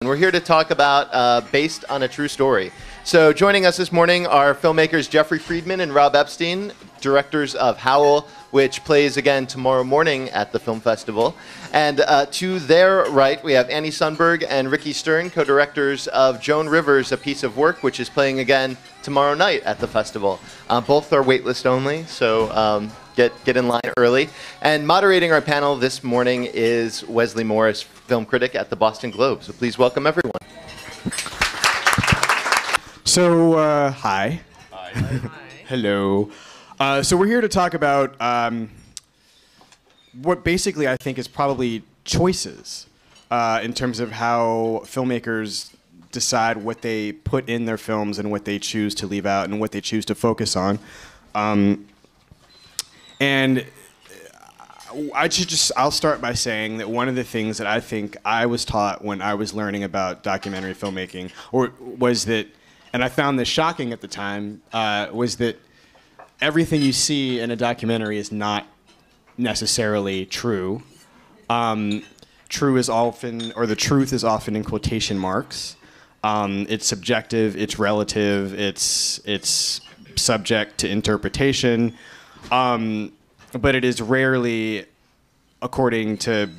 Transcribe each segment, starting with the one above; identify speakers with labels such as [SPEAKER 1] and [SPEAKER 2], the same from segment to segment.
[SPEAKER 1] We're here to talk about Based on a True Story. So joining us this morning are filmmakers Jeffrey Friedman and Rob Epstein, directors of Howl, which plays again tomorrow morning at the film festival. And to their right, we have Annie Sundberg and Ricky Stern, co-directors of Joan Rivers, A Piece of Work, which is playing again tomorrow night at the festival. Both are waitlist only, so get in line early. And moderating our panel this morning is Wesley Morris, film critic at the Boston Globe. So please welcome everyone.
[SPEAKER 2] So, hi. Hi. Hello. So we're here to talk about what basically I think is probably choices in terms of how filmmakers decide what they put in their films and what they choose to leave out and what they choose to focus on. And I'll start by saying that one of the things that I think I was taught when I was learning about documentary filmmaking, was that, and I found this shocking at the time, was that everything you see in a documentary is not necessarily true. True is often, or the truth is often in quotation marks. It's subjective, it's relative, it's subject to interpretation. But it is rarely, according to,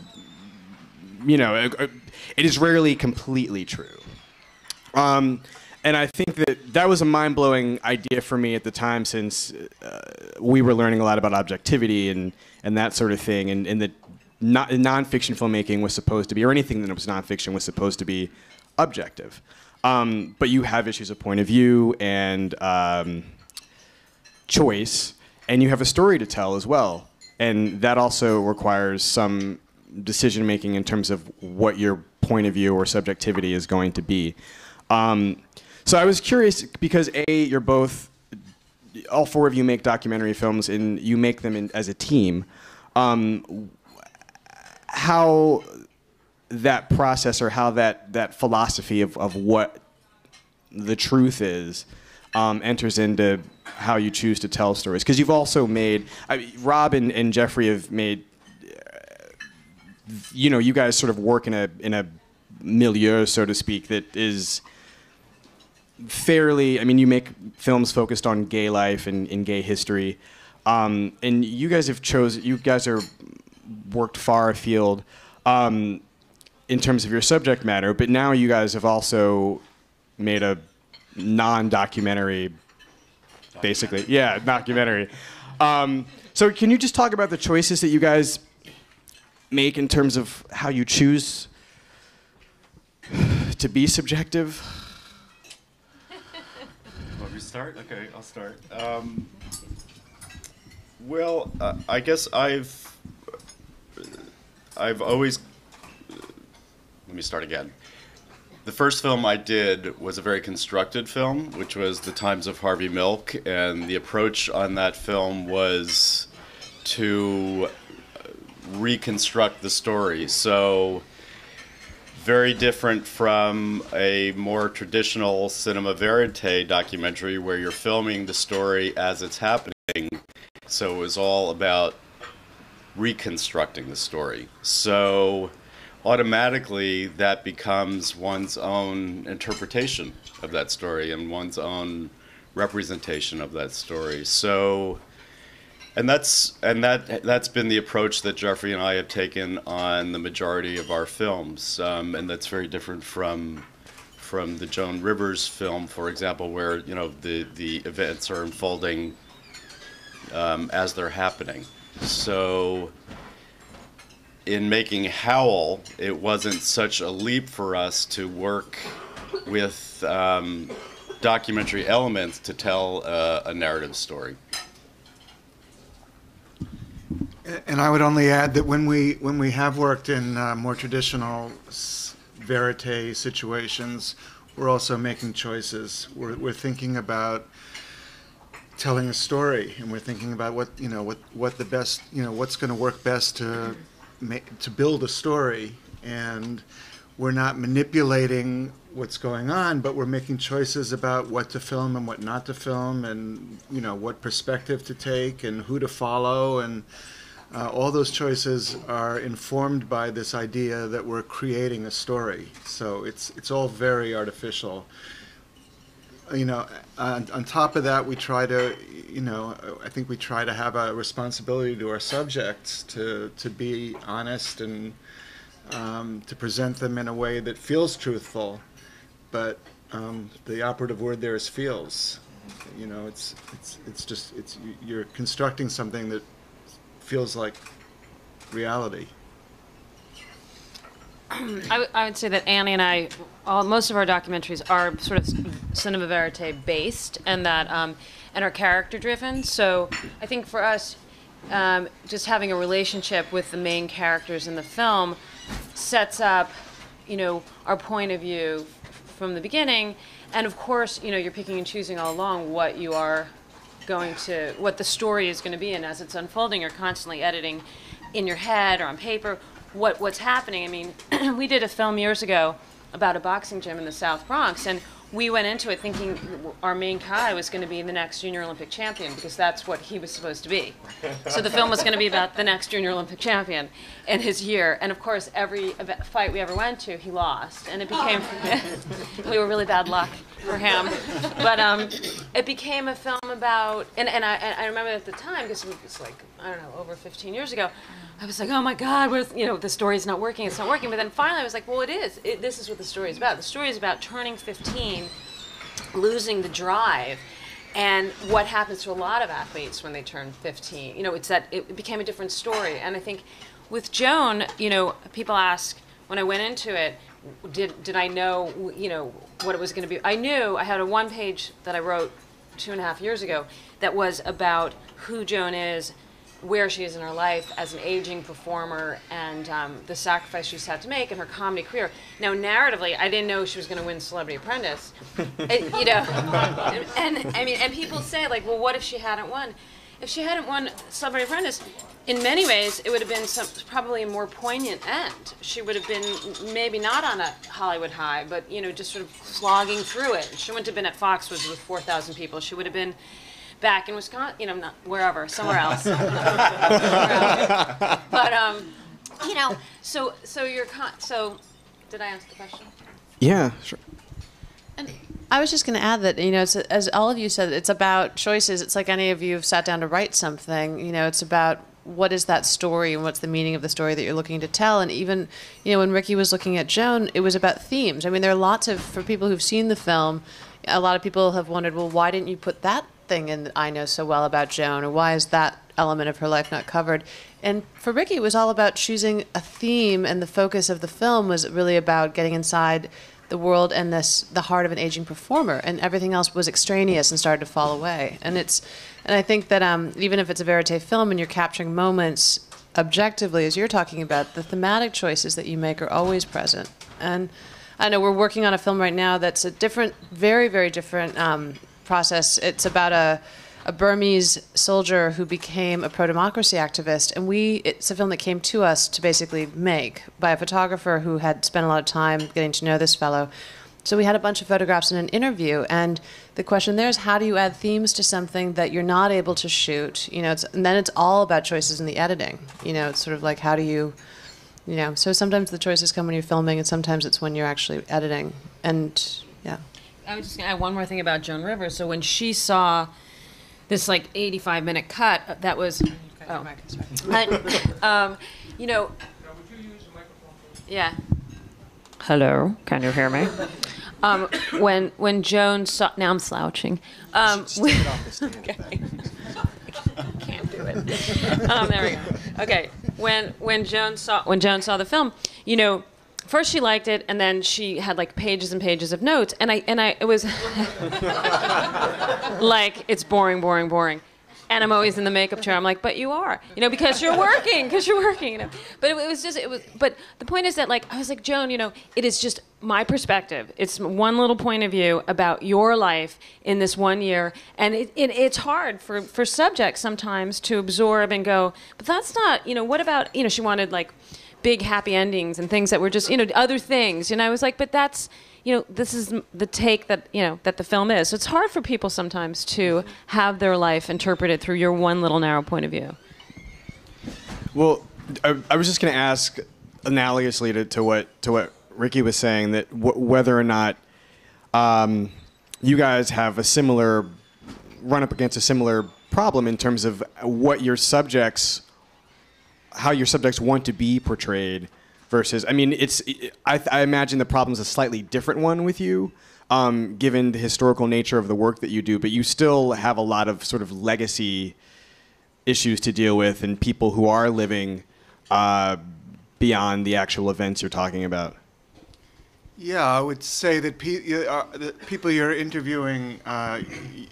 [SPEAKER 2] it is rarely completely true. And I think that was a mind-blowing idea for me at the time, since we were learning a lot about objectivity and that sort of thing, and that nonfiction filmmaking was supposed to be, or anything that was nonfiction was supposed to be objective. But you have issues of point of view and choice, and you have a story to tell as well. And that also requires some decision-making in terms of what your point of view or subjectivity is going to be. So I was curious, because you're both, all four of you make documentary films, and you make them as a team. How that process, or how that philosophy of what the truth is, enters into how you choose to tell stories. Because you've also made, Rob and Jeffrey have made, you guys sort of work in a milieu, so to speak, that is fairly, you make films focused on gay life and gay history. And you guys are worked far afield in terms of your subject matter, but now you guys have also made a non-documentary, basically. Yeah, documentary. So can you just talk about the choices that you guys make in terms of how you choose to be subjective?
[SPEAKER 3] Want me to start? Okay, I'll start. Well, I guess I've always... Let me start again. The first film I did was a very constructed film, which was The Times of Harvey Milk, and the approach on that film was to reconstruct the story. So very different from a more traditional cinema verite documentary where you're filming the story as it's happening. So it was all about reconstructing the story. So automatically that becomes one's own interpretation of that story and one's own representation of that story. So, and that's been the approach that Jeffrey and I have taken on the majority of our films, and that's very different from the Joan Rivers film, for example, where the events are unfolding as they're happening. So in making Howl, it wasn't such a leap for us to work with documentary elements to tell a narrative story.
[SPEAKER 4] And I would only add that when we have worked in more traditional verite situations, we're also making choices. We're thinking about telling a story, and we're thinking about what the best, what's going to work best to build a story. And we're not manipulating what's going on, but we're making choices about what to film and what not to film, and what perspective to take and who to follow. And all those choices are informed by this idea that we're creating a story. So it's all very artificial. You know, on top of that, we try to, you know, I think we try to have a responsibility to our subjects to be honest and to present them in a way that feels truthful. But the operative word there is feels. You know, it's you're constructing something that feels like reality.
[SPEAKER 5] I would say that Annie and I, most of our documentaries are sort of cinema verite based, and that and are character driven. So I think for us, just having a relationship with the main characters in the film sets up, you know, our point of view from the beginning. And of course, you know, you're picking and choosing all along what you are going to, what the story is going to be, and as it's unfolding, you're constantly editing in your head or on paper what's happening. I mean, we did a film years ago about a boxing gym in the South Bronx, and we went into it thinking our main guy was going to be the next junior Olympic champion, because that's what he was supposed to be. So the film was going to be about the next junior Olympic champion in his year. And of course, every fight we ever went to, he lost. And it became, we were really bad luck for him. But it became a film about, and I remember at the time, because it was like, I don't know, over 15 years ago, I was like, oh my God, you know, the story's not working, it's not working. But then finally I was like, well, it is. This is what the story is about. The story is about turning 15, losing the drive, and what happens to a lot of athletes when they turn 15. You know, it's that it became a different story. And I think with Joan, you know, people ask, when I went into it, did I know, you know, what it was going to be? I knew. I had a one-page that I wrote 2.5 years ago that was about who Joan is, where she is in her life as an aging performer, and the sacrifice she's had to make in her comedy career. Now, narratively, I didn't know she was going to win Celebrity Apprentice. You know, and I mean, and people say, like, well, what if she hadn't won? If she hadn't won Celebrity Apprentice, in many ways, it would have been probably a more poignant end. She would have been maybe not on a Hollywood high, but, you know, just sort of slogging through it. She wouldn't have been at Foxwoods with 4,000 people. She would have been back in Wisconsin, you know, not wherever, somewhere else. But you know, so did I answer the question?
[SPEAKER 2] Yeah, sure.
[SPEAKER 6] And I was just going to add that, you know, it's, as all of you said, it's about choices. It's like any of you have sat down to write something. You know, it's about what is that story and what's the meaning of the story that you're looking to tell. And even, you know, when Ricky was looking at Joan, it was about themes. I mean, there are lots of, for people who've seen the film, a lot of people have wondered, well, why didn't you put that thing in that I know so well about Joan, or why is that element of her life not covered? And for Ricky, it was all about choosing a theme, and the focus of the film was really about getting inside the world and the heart of an aging performer, and everything else was extraneous and started to fall away. And I think that even if it's a verite film and you're capturing moments objectively, as you're talking about, the thematic choices that you make are always present. And I know we're working on a film right now that's a different, very, very different process. It's about a Burmese soldier who became a pro-democracy activist, and it's a film that came to us to basically make by a photographer who had spent a lot of time getting to know this fellow. So we had a bunch of photographs and an interview, and the question there is, how do you add themes to something that you're not able to shoot? You know, and then it's all about choices in the editing. You know, it's sort of like, how do you know, so sometimes the choices come when you're filming, and sometimes it's when you're actually editing. And yeah.
[SPEAKER 5] I was just going to add one more thing about Joan Rivers. So when she saw this like 85-minute cut, that was, you know, yeah. Hello, can you hear me? When Joan saw, now I'm slouching. Okay. Can't do it. There we go. Okay, when Joan saw the film, you know, first she liked it, and then she had like pages and pages of notes, and it was like, it's boring, boring, boring. And I'm always in the makeup chair. I'm like, but you are, you know, because you're working, you know. But but the point is that, like, I was like, Joan, you know, it is just my perspective. It's one little point of view about your life in this 1 year. And it's hard for subjects sometimes to absorb and go, but that's not, you know, what about, you know, she wanted like big happy endings and things that were just, you know, other things. And I was like, but that's, you know, this is the take that, you know, that the film is. So it's hard for people sometimes to have their life interpreted through your one little narrow point of view.
[SPEAKER 2] Well, I was just going to ask, analogously to what Ricky was saying, that whether or not you guys have a similar run up against a similar problem in terms of what your subjects, how your subjects want to be portrayed versus. I mean, I imagine the problem's a slightly different one with you, given the historical nature of the work that you do, but you still have a lot of sort of legacy issues to deal with and people who are living beyond the actual events you're talking about.
[SPEAKER 4] Yeah, I would say that the people you're interviewing,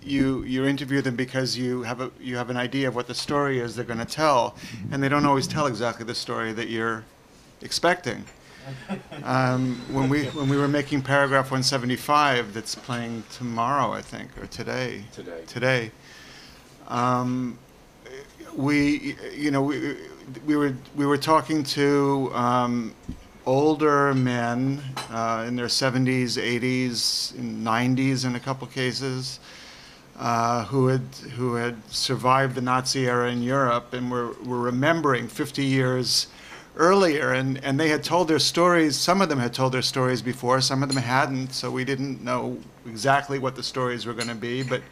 [SPEAKER 4] you interview them because you have an idea of what the story is they're going to tell, and they don't always tell exactly the story that you're expecting. When we were making Paragraph 175, that's playing tomorrow, I think, or today. Today. We were talking to older men in their 70s, 80s, and 90s in a couple cases, who had survived the Nazi era in Europe and were remembering 50 years earlier, and they had told their stories. Some of them had told their stories before, some of them hadn't, so we didn't know exactly what the stories were going to be, but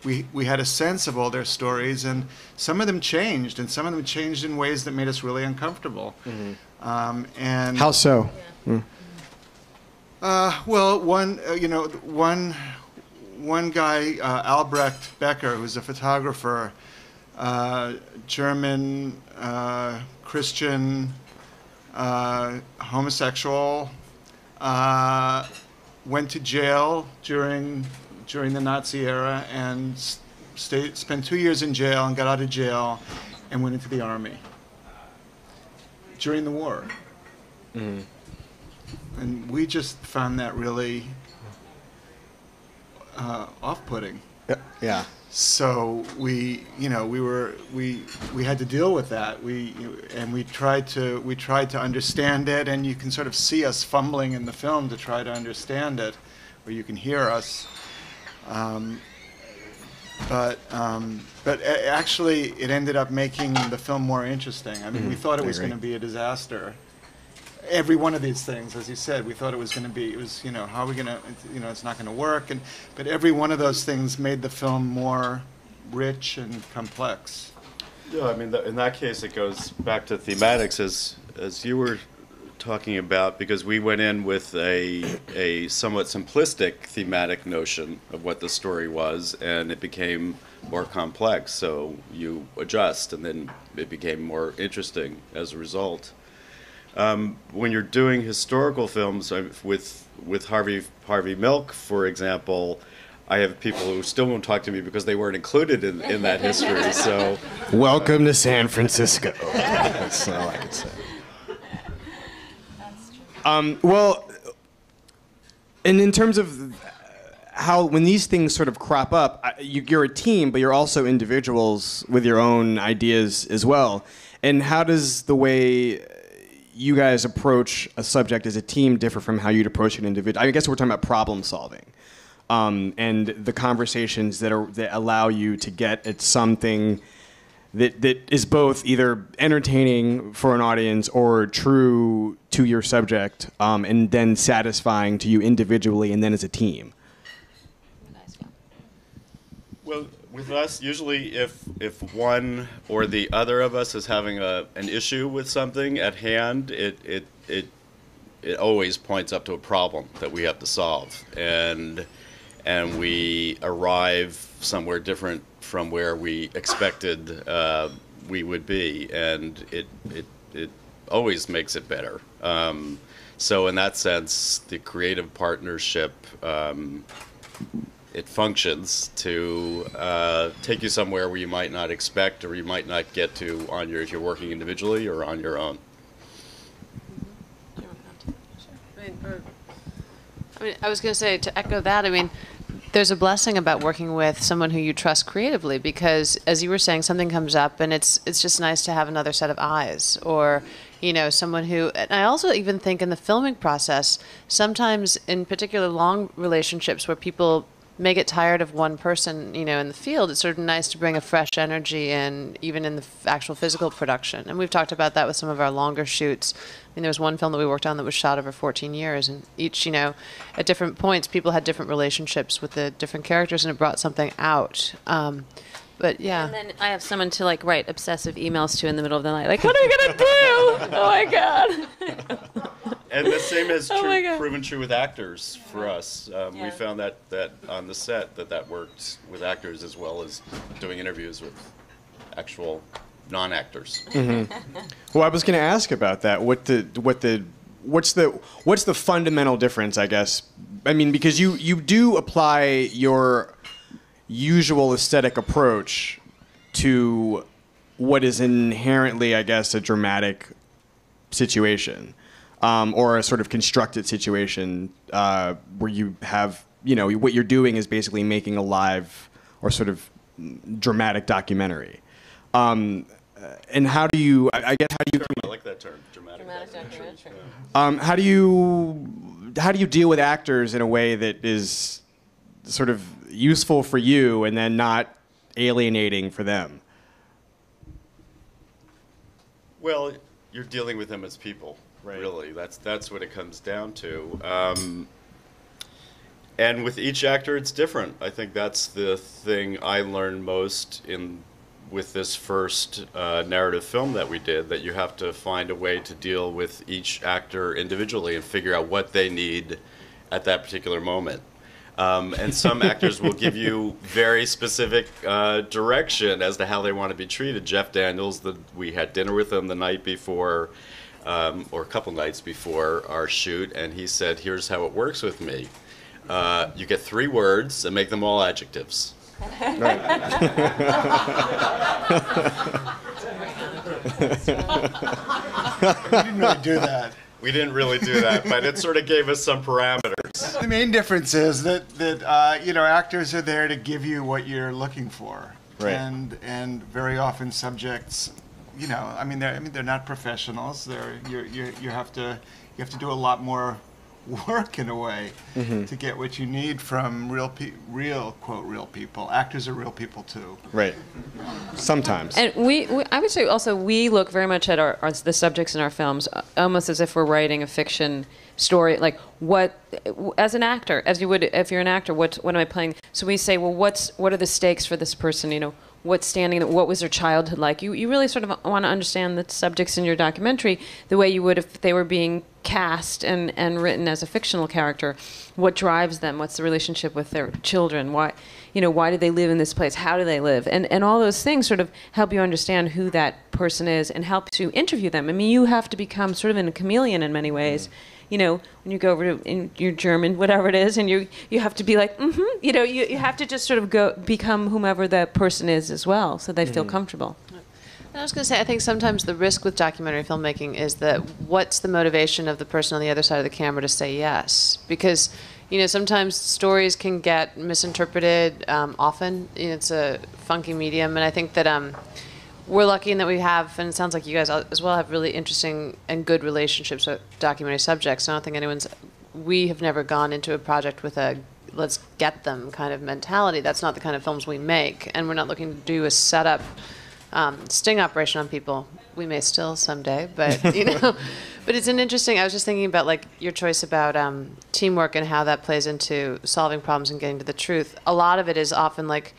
[SPEAKER 4] we had a sense of all their stories, and some of them changed, and some of them changed in ways that made us really uncomfortable. Mm-hmm. And
[SPEAKER 2] how so?
[SPEAKER 4] Well, one guy, Albrecht Becker, who's a photographer, German, Christian, homosexual, went to jail during the Nazi era and spent 2 years in jail and got out of jail and went into the army during the war. Mm. And we just found that really off-putting.
[SPEAKER 2] Yeah.
[SPEAKER 4] So we had to deal with that. We tried to understand it, and you can sort of see us fumbling in the film to try to understand it, or you can hear us. But actually, it ended up making the film more interesting. I mean, we thought it was going to be a disaster. Every one of these things, as you said, we thought it was going to be. It was, how are we going to, it's not going to work. But every one of those things made the film more rich and complex.
[SPEAKER 3] Yeah, I mean, in that case, it goes back to thematics, as you were talking about, because we went in with a somewhat simplistic thematic notion of what the story was, and it became more complex. So you adjust, and then it became more interesting as a result. When you're doing historical films, with Harvey Milk, for example, I have people who still won't talk to me because they weren't included in that history. So,
[SPEAKER 2] welcome to San Francisco. That's all I can say. Well, and in terms of how, when these things sort of crop up, you're a team, but you're also individuals with your own ideas as well. And how does the way you guys approach a subject as a team differ from how you'd approach an individual? I guess we're talking about problem solving, and the conversations that allow you to get at something that is both either entertaining for an audience or true to your subject, and then satisfying to you individually and then as a team.
[SPEAKER 3] Well, with us, usually if one or the other of us is having an issue with something at hand, it always points up to a problem that we have to solve, and we arrive somewhere different from where we expected we would be, and it always makes it better. So in that sense, the creative partnership, it functions to take you somewhere where you might not expect or you might not get to if you're working individually or on your own.
[SPEAKER 6] I was going to say, to echo that, there's a blessing about working with someone who you trust creatively, because, as you were saying, something comes up and it's just nice to have another set of eyes, or someone who. And I also even think in the filming process, sometimes in particular long relationships where people may get tired of one person, you know, in the field. It's sort of nice to bring a fresh energy in, even in the actual physical production. And we've talked about that with some of our longer shoots. I mean, there was one film that we worked on that was shot over 14 years, and each, you know, at different points, people had different relationships with the different characters, and it brought something out. But yeah.
[SPEAKER 5] And then I have someone to like write obsessive emails to in the middle of the night, like, what are we gonna do? Oh my god.
[SPEAKER 3] And the same has
[SPEAKER 5] Oh my God.
[SPEAKER 3] proven true with actors for us. We
[SPEAKER 5] Yeah.
[SPEAKER 3] found that on the set that worked with actors as well as doing interviews with actual non-actors.
[SPEAKER 2] Well, I was going to ask about that. What's the fundamental difference, I guess? I mean, because you do apply your usual aesthetic approach to what is inherently, I guess, a dramatic situation, or a sort of constructed situation, where you have, you know, what you're doing is basically making a live or sort of dramatic documentary. And how do you, I guess, how do you,
[SPEAKER 3] I like that term, dramatic documentary.
[SPEAKER 2] how do you deal with actors in a way that is sort of useful for you and then not alienating for them?
[SPEAKER 3] Well, you're dealing with them as people,
[SPEAKER 2] Right.
[SPEAKER 3] really. That's what it comes down to. And with each actor, it's different. I think that's the thing I learned most with this first narrative film that we did, that you have to find a way to deal with each actor individually and figure out what they need at that particular moment. And some actors will give you very specific direction as to how they want to be treated. Jeff Daniels, we had dinner with him the night before, or a couple nights before our shoot, and he said, here's how it works with me. You get 3 words and make them all adjectives.
[SPEAKER 4] We didn't really do that.
[SPEAKER 3] We didn't really do that, but it sort of gave us some parameters.
[SPEAKER 4] The main difference is that you know, actors are there to give you what you're looking for,
[SPEAKER 2] Right.
[SPEAKER 4] and very often subjects, you know, I mean they're not professionals. You have to do a lot more work in a way to get what you need from real people. Actors are real people too.
[SPEAKER 2] Right. Sometimes.
[SPEAKER 5] And I would say also we look very much at the subjects in our films almost as if we're writing a fiction story. Like as an actor, as you would if you're an actor, what am I playing? So we say, well, what are the stakes for this person? You know, what was their childhood like? You really sort of want to understand the subjects in your documentary the way you would if they were being cast and written as a fictional character. What drives them? What's the relationship with their children? Why do they live in this place? How do they live? And all those things sort of help you understand who that person is and helps you interview them. I mean, you have to become sort of a chameleon in many ways. You know, when you go over to in your German, whatever it is, and you have to be like, you know, you have to just sort of become whomever that person is as well, so they feel comfortable.
[SPEAKER 6] I was going to say, I think sometimes the risk with documentary filmmaking is that what's the motivation of the person on the other side of the camera to say yes? Because, you know, sometimes stories can get misinterpreted. Often, you know, it's a funky medium, and I think that we're lucky in that we have, and it sounds like you guys as well have really interesting and good relationships with documentary subjects. I don't think we have never gone into a project with a let's get them kind of mentality. That's not the kind of films we make, and we're not looking to do a setup sting operation on people. We may still someday, but you know. But it's an interesting. I was just thinking about like your choice about teamwork and how that plays into solving problems and getting to the truth. A lot of it is often like,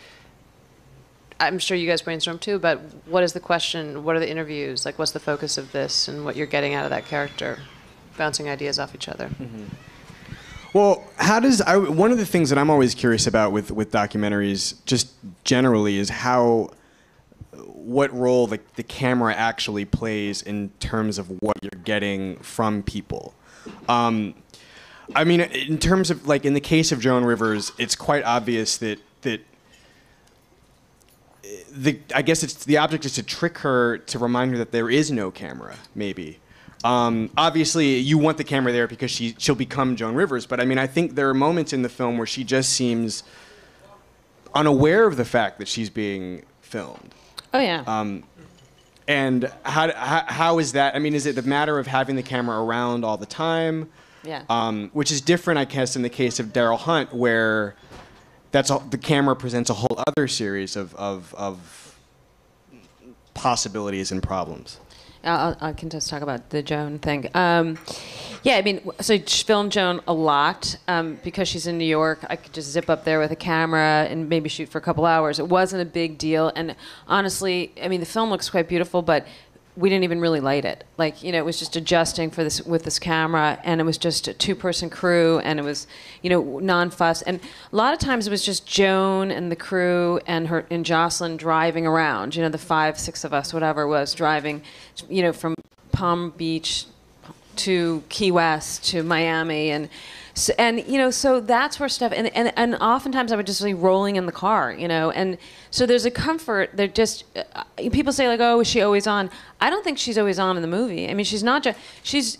[SPEAKER 6] I'm sure you guys brainstorm too, but what is the question? What are the interviews? Like, what's the focus of this, and what you're getting out of that character, bouncing ideas off each other.
[SPEAKER 2] Well, one of the things that I'm always curious about with documentaries, just generally, is what role the camera actually plays in terms of what you're getting from people. I mean, in terms of, like, in the case of Joan Rivers, it's quite obvious that I guess the object is to trick her, to remind her that there is no camera, maybe. Obviously, you want the camera there because she'll become Joan Rivers, but I mean, I think there are moments in the film where she just seems unaware of the fact that she's being filmed.
[SPEAKER 5] Oh, yeah.
[SPEAKER 2] And how is that? I mean, is it the matter of having the camera around all the time?
[SPEAKER 5] Yeah.
[SPEAKER 2] Which is different, I guess, in the case of Daryl Hunt, where the camera presents a whole other series of possibilities and problems.
[SPEAKER 5] I can just talk about the Joan thing. Yeah, I mean, so I filmed Joan a lot because she's in New York. I could just zip up there with a camera and maybe shoot for a couple hours. It wasn't a big deal. And honestly, I mean, the film looks quite beautiful, but we didn't even really light it. Like, you know, it was just adjusting for this with this camera, and it was just a two-person crew, and it was, you know, non-fuss. And a lot of times it was just Joan and the crew and Jocelyn driving around. You know, the 5, 6 of us, whatever it was, driving, you know, from Palm Beach to Key West to Miami, and you know, so that's where stuff, and oftentimes I would just be rolling in the car, you know, and so there's a comfort that just people say like, oh, is she always on? I don't think she's always on in the movie. I mean, she's not just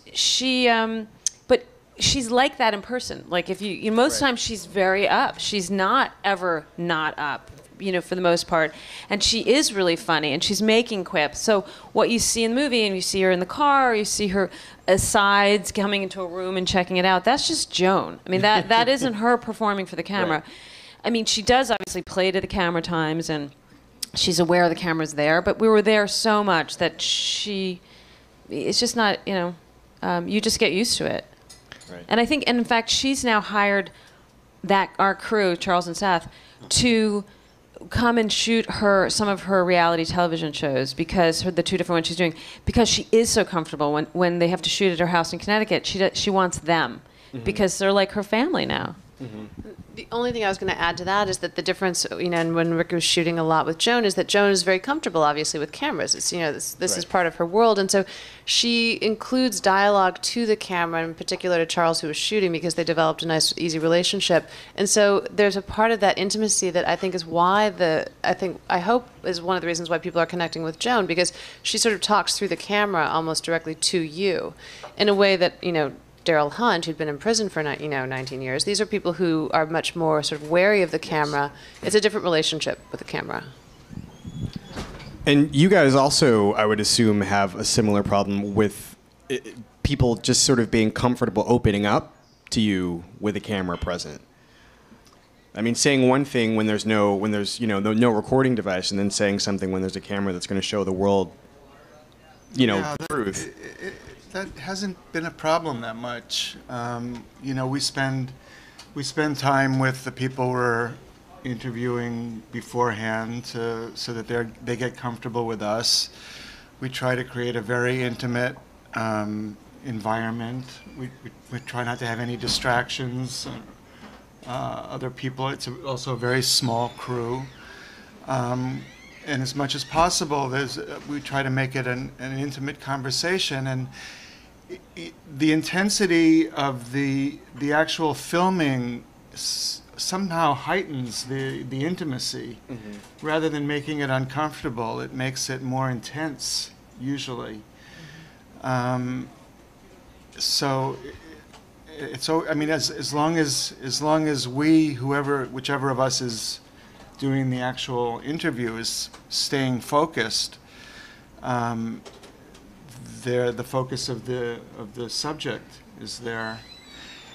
[SPEAKER 5] but she's like that in person. Like if you know, most times she's very up. She's not ever not up, you know, for the most part. And she is really funny, and she's making quips. So what you see in the movie, and you see her in the car, or you see her asides coming into a room and checking it out, that's just Joan. I mean, that isn't her performing for the camera. Right. I mean, she does obviously play to the camera times, and she's aware the camera's there, but we were there so much that it's just not, you know, you just get used to it. Right. And I think, and in fact, she's now hired our crew, Charles and Seth, to come and shoot some of her reality television shows, because the 2 different ones she's doing, because she is so comfortable when they have to shoot at her house in Connecticut. She wants them because they're like her family now. Mm-hmm.
[SPEAKER 6] The only thing I was going to add to that is that the difference, you know, and when Rick was shooting a lot with Joan, is that Joan is very comfortable, obviously, with cameras. It's, you know, this right. is part of her world, and so she includes dialogue to the camera, in particular to Charles, who was shooting, because they developed a nice, easy relationship. And so there's a part of that intimacy that I think is why I hope is one of the reasons why people are connecting with Joan, because she sort of talks through the camera almost directly to you, in a way that, you know, Daryl Hunt, who'd been in prison for 19 years. These are people who are much more sort of wary of the camera. It's a different relationship with the camera.
[SPEAKER 2] And you guys also, I would assume, have a similar problem with people just sort of being comfortable opening up to you with a camera present. I mean, saying one thing when there's no recording device, and then saying something when there's a camera that's going to show the world, you know, the truth.
[SPEAKER 4] That hasn't been a problem that much. You know, we spend time with the people we're interviewing beforehand so that they get comfortable with us. We try to create a very intimate environment. We try not to have any distractions. Other people. It's also a very small crew. And as much as possible, we try to make it an intimate conversation, and the intensity of the actual filming somehow heightens the intimacy, rather than making it uncomfortable. It makes it more intense usually. So I mean, as long as whichever of us is doing the actual interview is staying focused, the focus of the subject is there.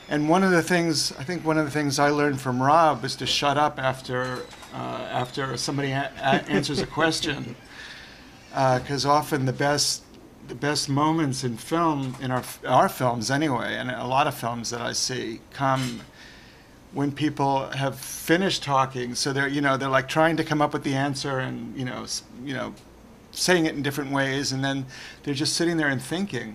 [SPEAKER 4] And one of the things I learned from Rob is to shut up after somebody answers a question, because often the best moments in film, in our films anyway, and a lot of films that I see, come when people have finished talking. So they're like trying to come up with the answer, and you know saying it in different ways, and then they're just sitting there and thinking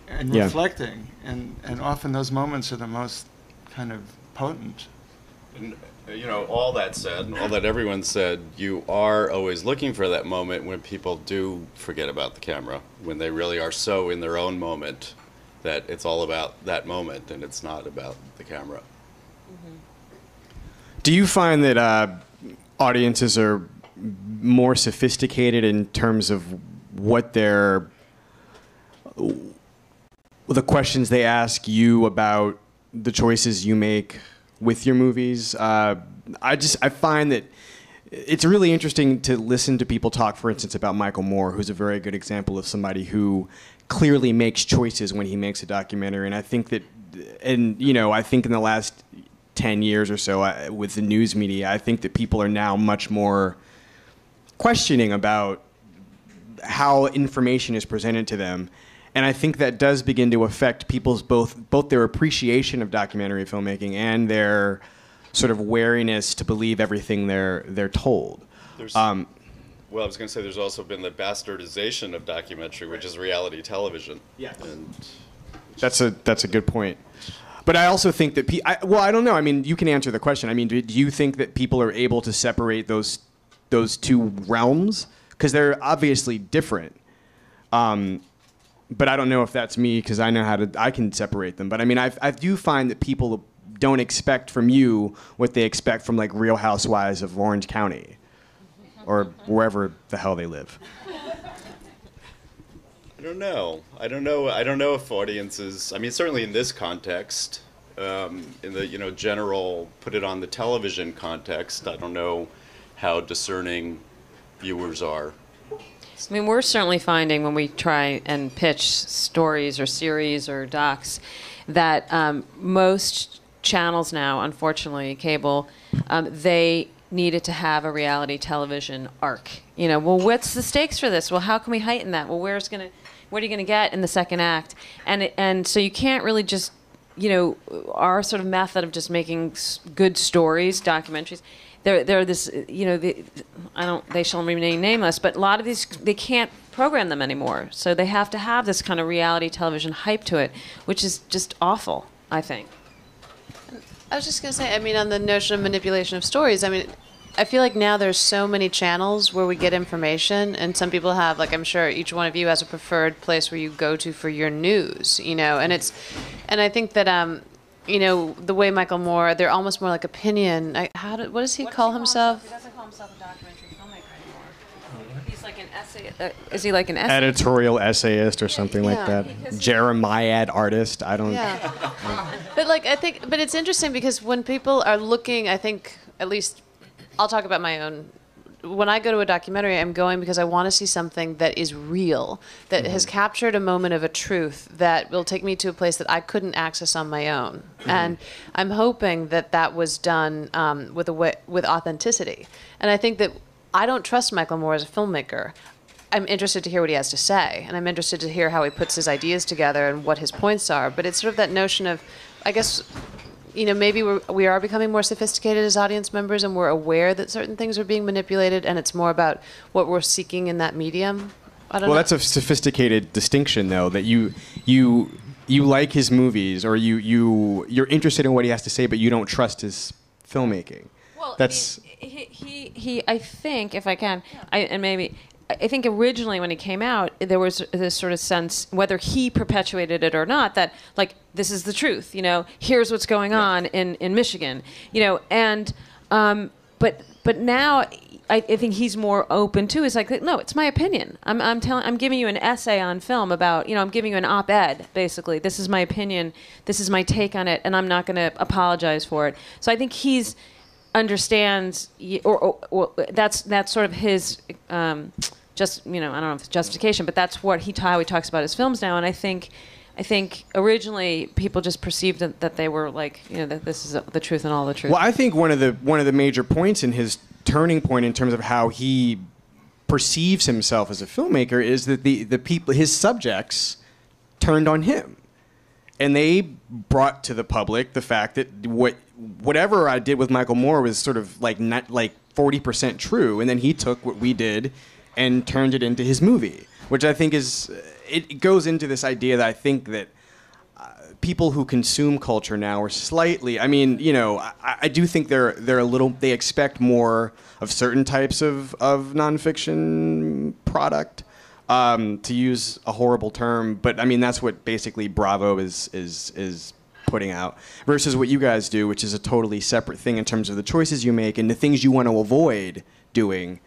[SPEAKER 4] and reflecting, and often those moments are the most kind of potent.
[SPEAKER 3] And you know, all that said, all that everyone said, you are always looking for that moment when people do forget about the camera, when they really are so in their own moment that it's all about that moment and it's not about the camera.
[SPEAKER 2] Do you find that audiences are more sophisticated in terms of what the questions they ask you about the choices you make with your movies? I find that it's really interesting to listen to people talk, for instance, about Michael Moore, who's a very good example of somebody who clearly makes choices when he makes a documentary. And I think that, I think in the last 10 years or so with the news media, I think that people are now much more questioning about how information is presented to them. And I think that does begin to affect people's both their appreciation of documentary filmmaking and their sort of wariness to believe everything they're told.
[SPEAKER 3] Well, I was going to say there's also been the bastardization of documentary, which is reality television.
[SPEAKER 2] Yeah.
[SPEAKER 3] And
[SPEAKER 2] that's a good point. But I also think that I don't know. I mean, you can answer the question. I mean, do you think that people are able to separate those two realms? Because they're obviously different. But I don't know if that's me, because I can separate them. But I mean, I do find that people don't expect from you what they expect from like Real Housewives of Orange County, or wherever the hell they live.
[SPEAKER 3] I don't know. I don't know if audiences. I mean, certainly in this context, in the general put it on the television context, I don't know how discerning viewers are.
[SPEAKER 5] I mean, we're certainly finding when we try and pitch stories or series or docs that most channels now, unfortunately, cable, they needed to have a reality television arc. Well, what's the stakes for this? Well, how can we heighten that? Well, what are you gonna get in the second act? And so you can't really just, our sort of method of just making good stories, documentaries. They're this, they shall remain nameless, but a lot of these, they can't program them anymore. So they have to have this kind of reality television hype to it, which is just awful, I think.
[SPEAKER 6] I was just going to say, I mean, on the notion of manipulation of stories, I mean, I feel like now there's so many channels where we get information, and some people have, like, I'm sure each one of you has a preferred place where you go to for your news, and I think that, the way Michael Moore, they're almost more like opinion. What does he call himself?
[SPEAKER 5] He doesn't call himself a documentary filmmaker anymore. He's like an essay. Is he like an essay?
[SPEAKER 2] Editorial essayist or something like that. Jeremiad artist. I don't.
[SPEAKER 6] Yeah. But it's interesting because when people are looking, I think, at least, I'll talk about my own. When I go to a documentary, I'm going because I want to see something that is real, that has captured a moment of a truth that will take me to a place that I couldn't access on my own. And I'm hoping that was done with authenticity. And I think that I don't trust Michael Moore as a filmmaker. I'm interested to hear what he has to say, and I'm interested to hear how he puts his ideas together and what his points are. But it's sort of that notion of, I guess, maybe we are becoming more sophisticated as audience members, and we're aware that certain things are being manipulated, and it's more about what we're seeking in that medium. I don't know.
[SPEAKER 2] That's a sophisticated distinction, though, that you like his movies, or you're interested in what he has to say, but you don't trust his filmmaking.
[SPEAKER 5] Well,
[SPEAKER 2] that's
[SPEAKER 5] he I think, if I can, I think originally when he came out, there was this sort of sense, whether he perpetuated it or not, that, like, this is the truth, here's what's going on in Michigan, and but now I think he's more open to. It's like, no, it's my opinion. I'm giving you an essay on film about, I'm giving you an op-ed, basically. This is my opinion. This is my take on it, and I'm not going to apologize for it. So I think he's understands, or that's sort of his. Just, I don't know if it's justification, but that's how he talks about his films now. And I think originally people just perceived that they were like, that this is the truth and all the truth.
[SPEAKER 2] Well, I think one of the major points in his turning point in terms of how he perceives himself as a filmmaker is that the people, his subjects, turned on him, and they brought to the public the fact that whatever I did with Michael Moore was sort of like not like 40% true, and then he took what we did and turned it into his movie, which I think it goes into this idea that I think that people who consume culture now are slightly, I do think they're a little, they expect more of certain types of nonfiction product, to use a horrible term, but that's what basically Bravo is putting out, versus what you guys do, which is a totally separate thing in terms of the choices you make and the things you want to avoid doing.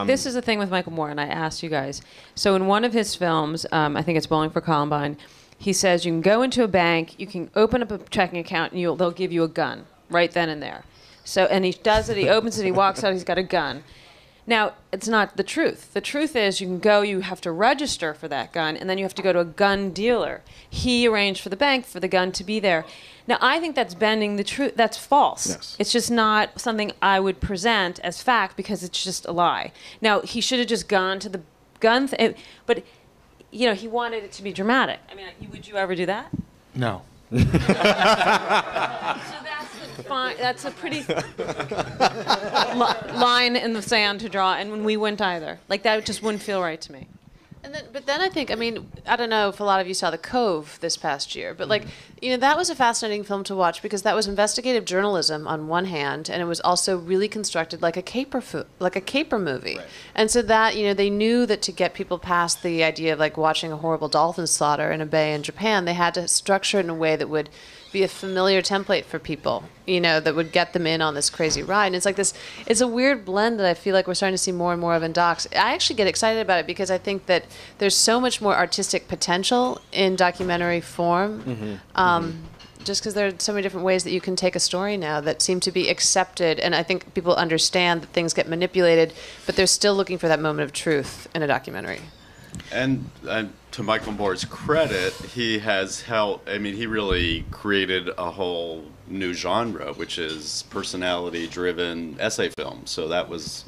[SPEAKER 5] This is the thing with Michael Moore, and I asked you guys. So in one of his films, I think it's Bowling for Columbine, he says you can go into a bank, you can open up a checking account, and they'll give you a gun right then and there. So, and he does it, he opens it, he walks out, he's got a gun. Now, it's not the truth. The truth is you can go, you have to register for that gun, and then you have to go to a gun dealer. He arranged for the bank for the gun to be there. Now, I think that's bending the truth. That's false.
[SPEAKER 2] Yes.
[SPEAKER 5] It's just not something I would present as fact because it's just a lie. Now, he should have just gone to the gun, but, you know, he wanted it to be dramatic. I mean, would you ever do that?
[SPEAKER 4] No.
[SPEAKER 5] So that's a pretty line in the sand to draw, and when we wouldn't either. Like, that just wouldn't feel right to me.
[SPEAKER 6] But then I think, I mean, I don't know if a lot of you saw The Cove this past year, but like, you know, that was a fascinating film to watch because that was investigative journalism on one hand, and it was also really constructed like a caper movie.
[SPEAKER 2] Right.
[SPEAKER 6] And so that, you know, they knew that to get people past the idea of like watching a horrible dolphin slaughter in a bay in Japan, they had to structure it in a way that would be a familiar template for people, you know, that would get them in on this crazy ride. And it's like this, it's a weird blend that I feel like we're starting to see more and more of in docs. I actually get excited about it because I think that there's so much more artistic potential in documentary form. Just because there are so many different ways that you can take a story now that seem to be accepted. And I think people understand that things get manipulated, but they're still looking for that moment of truth in a documentary.
[SPEAKER 3] And to Michael Moore's credit, he has helped. I mean, he really created a whole new genre, which is personality-driven essay film. So that was,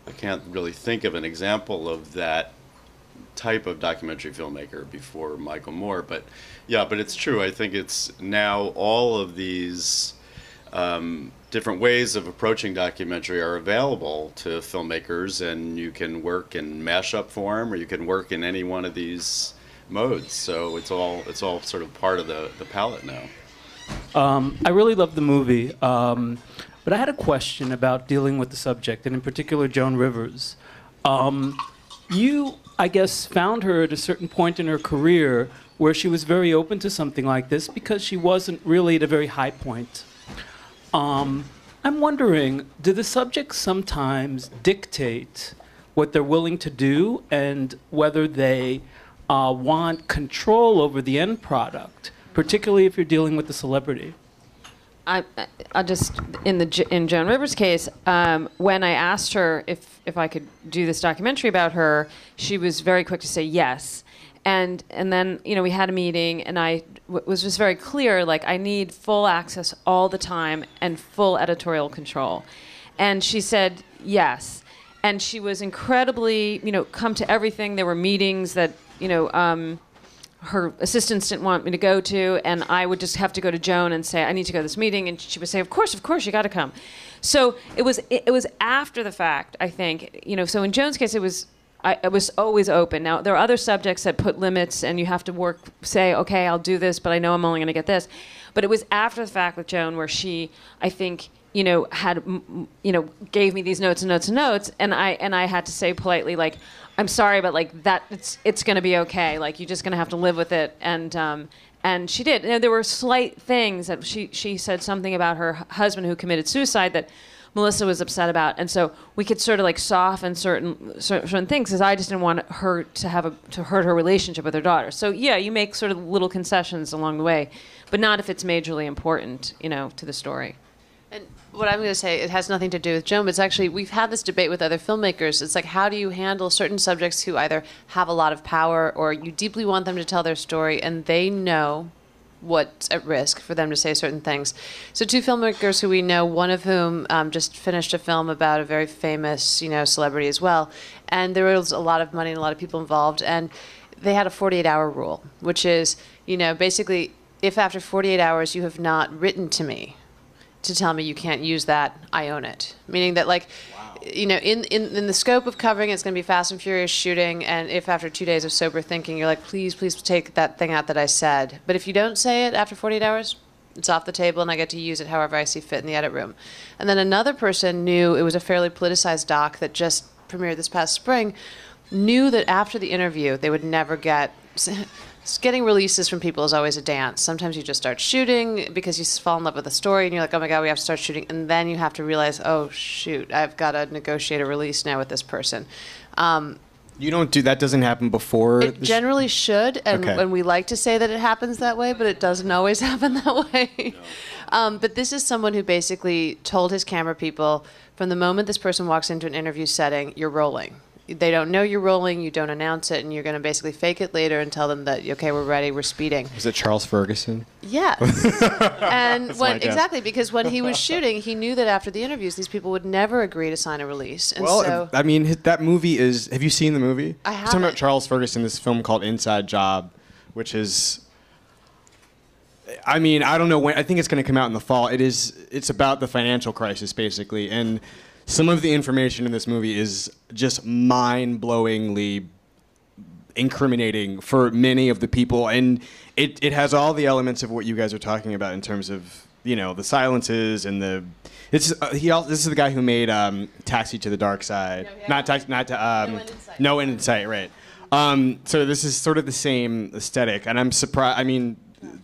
[SPEAKER 3] I can't really think of an example of that type of documentary filmmaker before Michael Moore. But yeah, but it's true. I think it's now all of these different ways of approaching documentary are available to filmmakers, and you can work in mashup form, or you can work in any one of these modes. So it's all sort of part of the palette now.
[SPEAKER 7] I really loved the movie, but I had a question about dealing with the subject, and in particular Joan Rivers. You, I guess, found her at a certain point in her career where she was very open to something like this because she wasn't really at a very high point. I'm wondering, do the subjects sometimes dictate what they're willing to do and whether they want control over the end product, particularly if you're dealing with a celebrity?
[SPEAKER 5] I just in Joan Rivers' case, when I asked her if I could do this documentary about her, she was very quick to say yes. And then, you know, we had a meeting, and I was just very clear, like, I need full access all the time and full editorial control. And she said yes. And she was incredibly, you know, come to everything. There were meetings that, you know, her assistants didn't want me to go to, and I would just have to go to Joan and say, I need to go to this meeting, and she would say, of course, you got to come. So it was after the fact, I think, you know, so in Joan's case, it was always open. Now, there are other subjects that put limits, and you have to say, okay, I'll do this, but I know I'm only going to get this. But it was after the fact with Joan where she, I think, you know, had, you know, gave me these notes and notes and notes, and I had to say politely, like, I'm sorry, but like that, it's going to be okay. Like, you're just going to have to live with it. And she did. You know, there were slight things that she said something about her husband who committed suicide that Melissa was upset about, and so we could sort of like soften certain things, because I just didn't want her to hurt her relationship with her daughter. So yeah, you make sort of little concessions along the way, but not if it's majorly important, you know, to the story.
[SPEAKER 6] And what I'm going to say, it has nothing to do with Joan, but it's actually, we've had this debate with other filmmakers. It's like, how do you handle certain subjects who either have a lot of power or you deeply want them to tell their story and they know what's at risk for them to say certain things. So two filmmakers who we know, one of whom just finished a film about a very famous, you know, celebrity as well. And there was a lot of money and a lot of people involved. And they had a 48-hour rule, which is, you know, basically, if after 48 hours you have not written to me to tell me you can't use that, I own it. Meaning that, like, you know, in the scope of covering, it's going to be Fast and Furious shooting, and if after 2 days of sober thinking, you're like, please take that thing out that I said. But if you don't say it after 48 hours, it's off the table, and I get to use it however I see fit in the edit room. And then another person knew, it was a fairly politicized doc that just premiered this past spring, knew that after the interview, they would never get... Getting releases from people is always a dance. Sometimes you just start shooting because you fall in love with a story and you're like, oh my God, we have to start shooting. And then you have to realize, oh shoot, I've got to negotiate a release now with this person.
[SPEAKER 2] You don't do that. Doesn't happen before.
[SPEAKER 6] It generally should, and we like to say that it happens that way, but it doesn't always happen that way. No. But this is someone who basically told his camera people, from the moment this person walks into an interview setting, you're rolling. They don't know you're rolling, you don't announce it, and you're going to basically fake it later and tell them that, okay, we're ready, we're speeding.
[SPEAKER 2] Was it Charles Ferguson?
[SPEAKER 6] Yes. And exactly, because when he was shooting, he knew that after the interviews, these people would never agree to sign a release. And
[SPEAKER 2] well, I mean, that movie is... Have you seen the movie?
[SPEAKER 6] I haven't.
[SPEAKER 2] I'm talking about Charles Ferguson, this film called Inside Job, which is... I mean, I don't know when... I think it's going to come out in the fall. It's about the financial crisis, basically, and... Some of the information in this movie is just mind-blowingly incriminating for many of the people, and it has all the elements of what you guys are talking about in terms of, you know, the silences and the. This is the guy who made Taxi to the Dark Side, No End in Sight, right? So this is sort of the same aesthetic, and I'm surprised. I mean,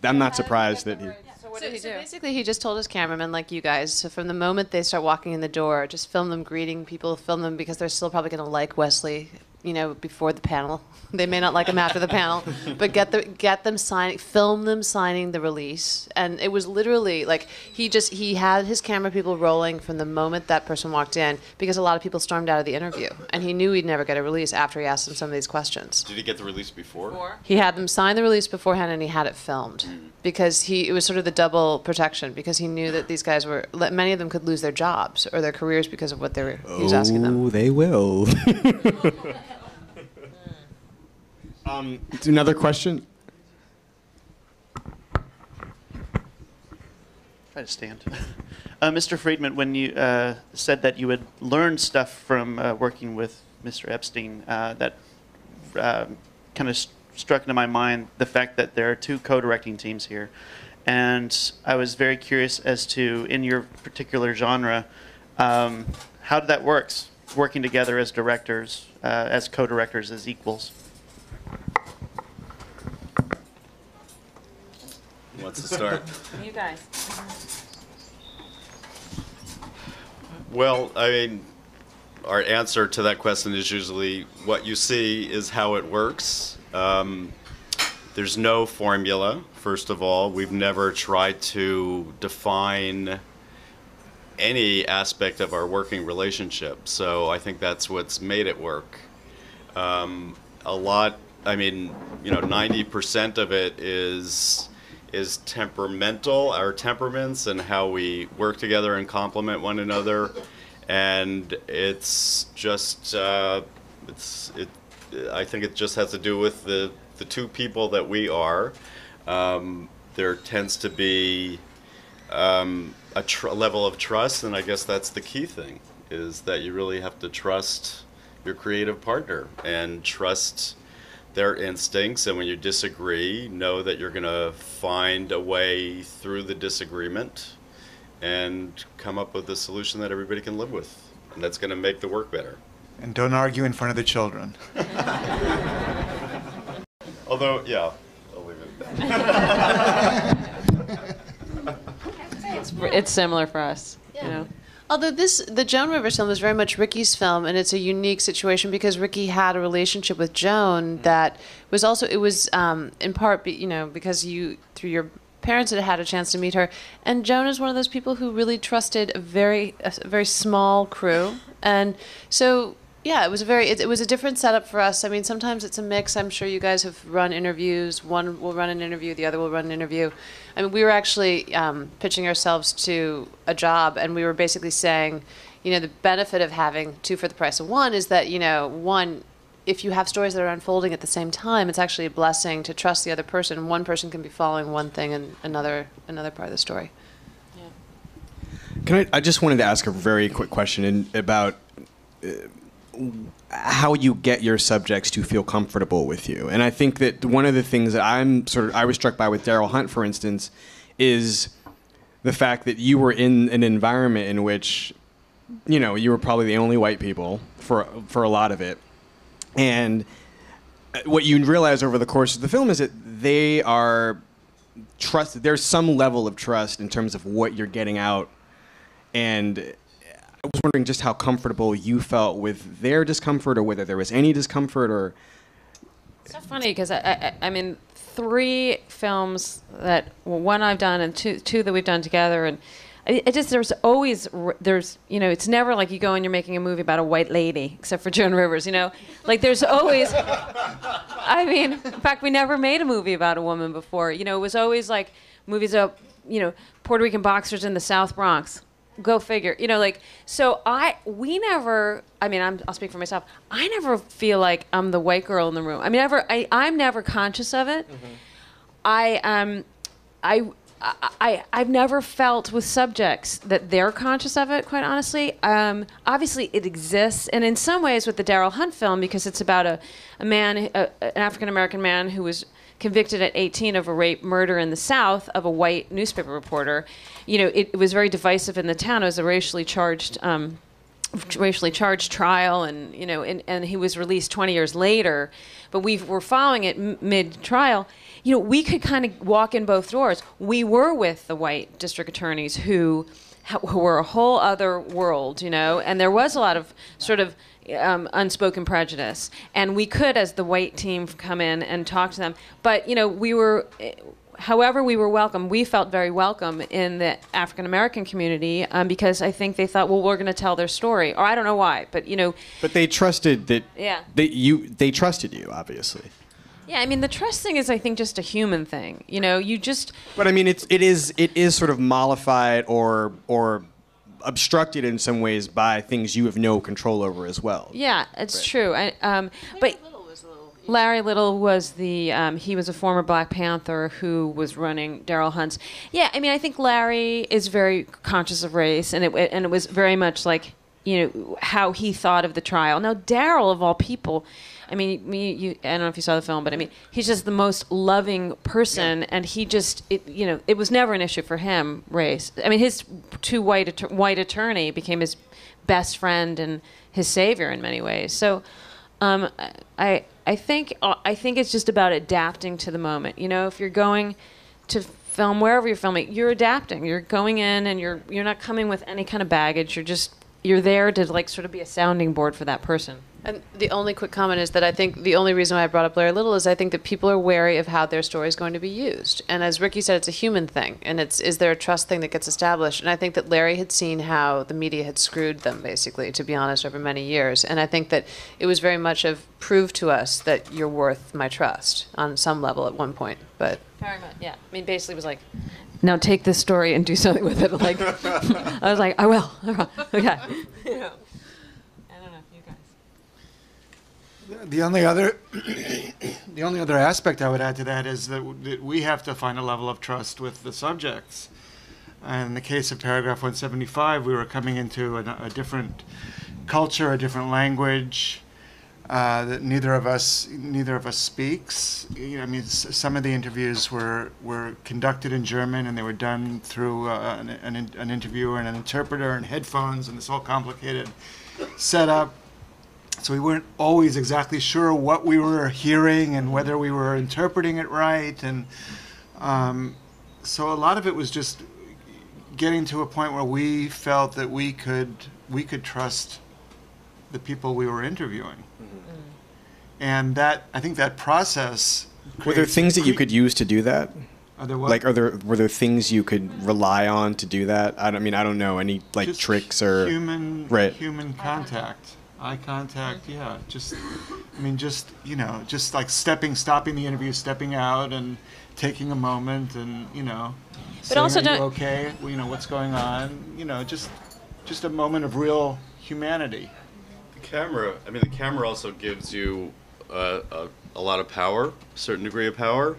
[SPEAKER 2] I'm not surprised that he.
[SPEAKER 6] What did he do? So basically, he just told his cameraman, like you guys, so from the moment they start walking in the door, just film them greeting people, film them because they're still probably going to like Wesley, you know, before the panel. They may not like him after the panel, but get them signing, film them signing the release. And it was literally like he had his camera people rolling from the moment that person walked in, because a lot of people stormed out of the interview, and he knew he'd never get a release after he asked them some of these questions.
[SPEAKER 3] Did he get the release before?
[SPEAKER 6] He had them sign the release beforehand, and he had it filmed. Because it was sort of the double protection, because he knew that these guys many of them could lose their jobs or their careers because of what he was asking them.
[SPEAKER 2] Oh, they will. Another question?
[SPEAKER 8] Try to stand. Mr. Friedman, when you said that you had learned stuff from working with Mr. Epstein, that kind of struck into my mind the fact that there are two co-directing teams here. And I was very curious as to, in your particular genre, how did that work, working together as directors, as co-directors, as equals?
[SPEAKER 3] Who wants to start?
[SPEAKER 5] You guys.
[SPEAKER 3] Well, I mean, our answer to that question is usually what you see is how it works. There's no formula, first of all. We've never tried to define any aspect of our working relationship, so I think that's what's made it work. A lot, I mean, 90% of it is temperamental, our temperaments and how we work together and complement one another, and it's just, I think it just has to do with the two people that we are. There tends to be a level of trust, and I guess that's the key thing, is that you really have to trust your creative partner and trust their instincts, and when you disagree, know that you're going to find a way through the disagreement and come up with a solution that everybody can live with, and that's going to make the work better.
[SPEAKER 4] And don't argue in front of the children.
[SPEAKER 3] Although, yeah, I'll leave it at that.
[SPEAKER 5] It's similar for us, you know.
[SPEAKER 6] Although the Joan Rivers film is very much Ricky's film, and it's a unique situation because Ricky had a relationship with Joan that was also, it was in part, because you, through your parents, had a chance to meet her. And Joan is one of those people who really trusted a very small crew. And so, yeah, it was it was a different setup for us. I mean, sometimes it's a mix. I'm sure you guys have run interviews. One will run an interview, the other will run an interview. I mean, we were actually pitching ourselves to a job, and we were basically saying, the benefit of having two for the price of one is that, one, if you have stories that are unfolding at the same time, it's actually a blessing to trust the other person. One person can be following one thing and another part of the story.
[SPEAKER 2] Yeah. I just wanted to ask a very quick question about how you get your subjects to feel comfortable with you. And I think that one of the things that I was struck by with Daryl Hunt, for instance, is the fact that you were in an environment in which, you were probably the only white people for a lot of it. And what you realize over the course of the film is that they are trusted. There's some level of trust in terms of what you're getting out. And was wondering just how comfortable you felt with their discomfort, or whether there was any discomfort, or.
[SPEAKER 5] It's so funny because I mean, 3 films that one I've done and two that we've done together, and it just there's it's never like you go and you're making a movie about a white lady, except for Joan Rivers, like there's always. I mean, in fact, we never made a movie about a woman before. It was always like movies about Puerto Rican boxers in the South Bronx. Go figure. So we never. I mean, I'll speak for myself. I never feel like I'm the white girl in the room. I mean, I'm never conscious of it. Mm-hmm. I've never felt with subjects that they're conscious of it, quite honestly. Obviously, it exists, and in some ways with the Daryl Hunt film, because it's about an African-American man who was convicted at 18 of a rape murder in the South of a white newspaper reporter. It was very divisive in the town. It was a racially charged trial, and he was released 20 years later. But we were following it mid-trial. We could kind of walk in both doors. We were with the white district attorneys who were a whole other world, and there was a lot of sort of unspoken prejudice. And we could, as the white team, come in and talk to them. But, however we were welcome, we felt very welcome in the African-American community because I think they thought, well, we're going to tell their story. Or I don't know why, but,
[SPEAKER 2] But they trusted that.
[SPEAKER 5] Yeah.
[SPEAKER 2] They trusted you, obviously.
[SPEAKER 5] Yeah, I mean, the trust thing is, I think, just a human thing. You just.
[SPEAKER 2] But I mean, it is sort of mollified or obstructed in some ways by things you have no control over as well.
[SPEAKER 5] Yeah, it's true. But Larry Little was he was a former Black Panther who was running Daryl Hunt's. Yeah, I mean, I think Larry is very conscious of race, and it was very much like how he thought of the trial. Now, Daryl, of all people. I mean, I don't know if you saw the film, but I mean, he's just the most loving person, and he just, it was never an issue for him, race. I mean, his white attorney became his best friend and his savior in many ways. So, I think it's just about adapting to the moment. If you're going to film wherever you're filming, you're adapting. You're going in, and you're not coming with any kind of baggage. You're there to sort of be a sounding board for that person.
[SPEAKER 6] And the only quick comment is that I think the only reason why I brought up Larry Little is I think that people are wary of how their story is going to be used. And as Ricky said, it's a human thing. And is there a trust thing that gets established? And I think that Larry had seen how the media had screwed them, basically, to be honest, over many years. And I think that it was very much prove to us that you're worth my trust on some level at one point. But
[SPEAKER 5] very much, yeah. I mean, basically it was like, now take this story and do something with it. I was like, I will. Okay.
[SPEAKER 4] The only other aspect I would add to that is that we have to find a level of trust with the subjects. And in the case of Paragraph 175, we were coming into a different culture, a different language that neither of us speaks. I mean, some of the interviews were conducted in German, and they were done through an interviewer and an interpreter and headphones and this whole complicated setup. So we weren't always exactly sure what we were hearing and whether we were interpreting it right. And so a lot of it was just getting to a point where we felt that we could trust the people we were interviewing. Mm-hmm. And I think that process.
[SPEAKER 2] Were there things that you could use to do that?
[SPEAKER 4] Are there what?
[SPEAKER 2] Were there things you could rely on to do that? I don't know, any
[SPEAKER 4] just
[SPEAKER 2] tricks or
[SPEAKER 4] human contact. Eye contact, yeah. Just like stopping the interview, stepping out, and taking a moment, and
[SPEAKER 5] But also,
[SPEAKER 4] are you okay? What's going on? Just a moment of real humanity.
[SPEAKER 3] The camera also gives you a lot of power, a certain degree of power,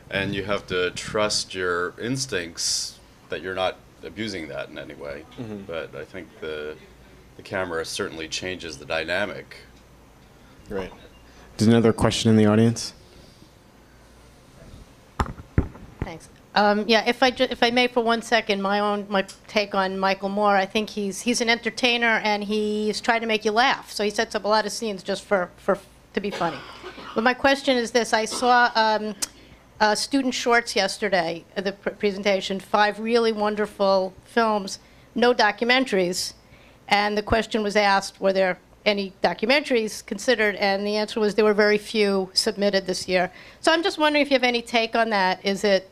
[SPEAKER 3] and you have to trust your instincts that you're not abusing that in any way. Mm-hmm. But I think the camera certainly changes the dynamic.
[SPEAKER 2] Right. There's another question in the audience.
[SPEAKER 9] Thanks. If I may for 1 second, my take on Michael Moore. I think he's an entertainer, and he's trying to make you laugh. So he sets up a lot of scenes just to be funny. But my question is this: I saw student shorts yesterday at the presentation. 5 really wonderful films, no documentaries. And the question was asked, were there any documentaries considered? And the answer was there were very few submitted this year. So I'm just wondering if you have any take on that. Is it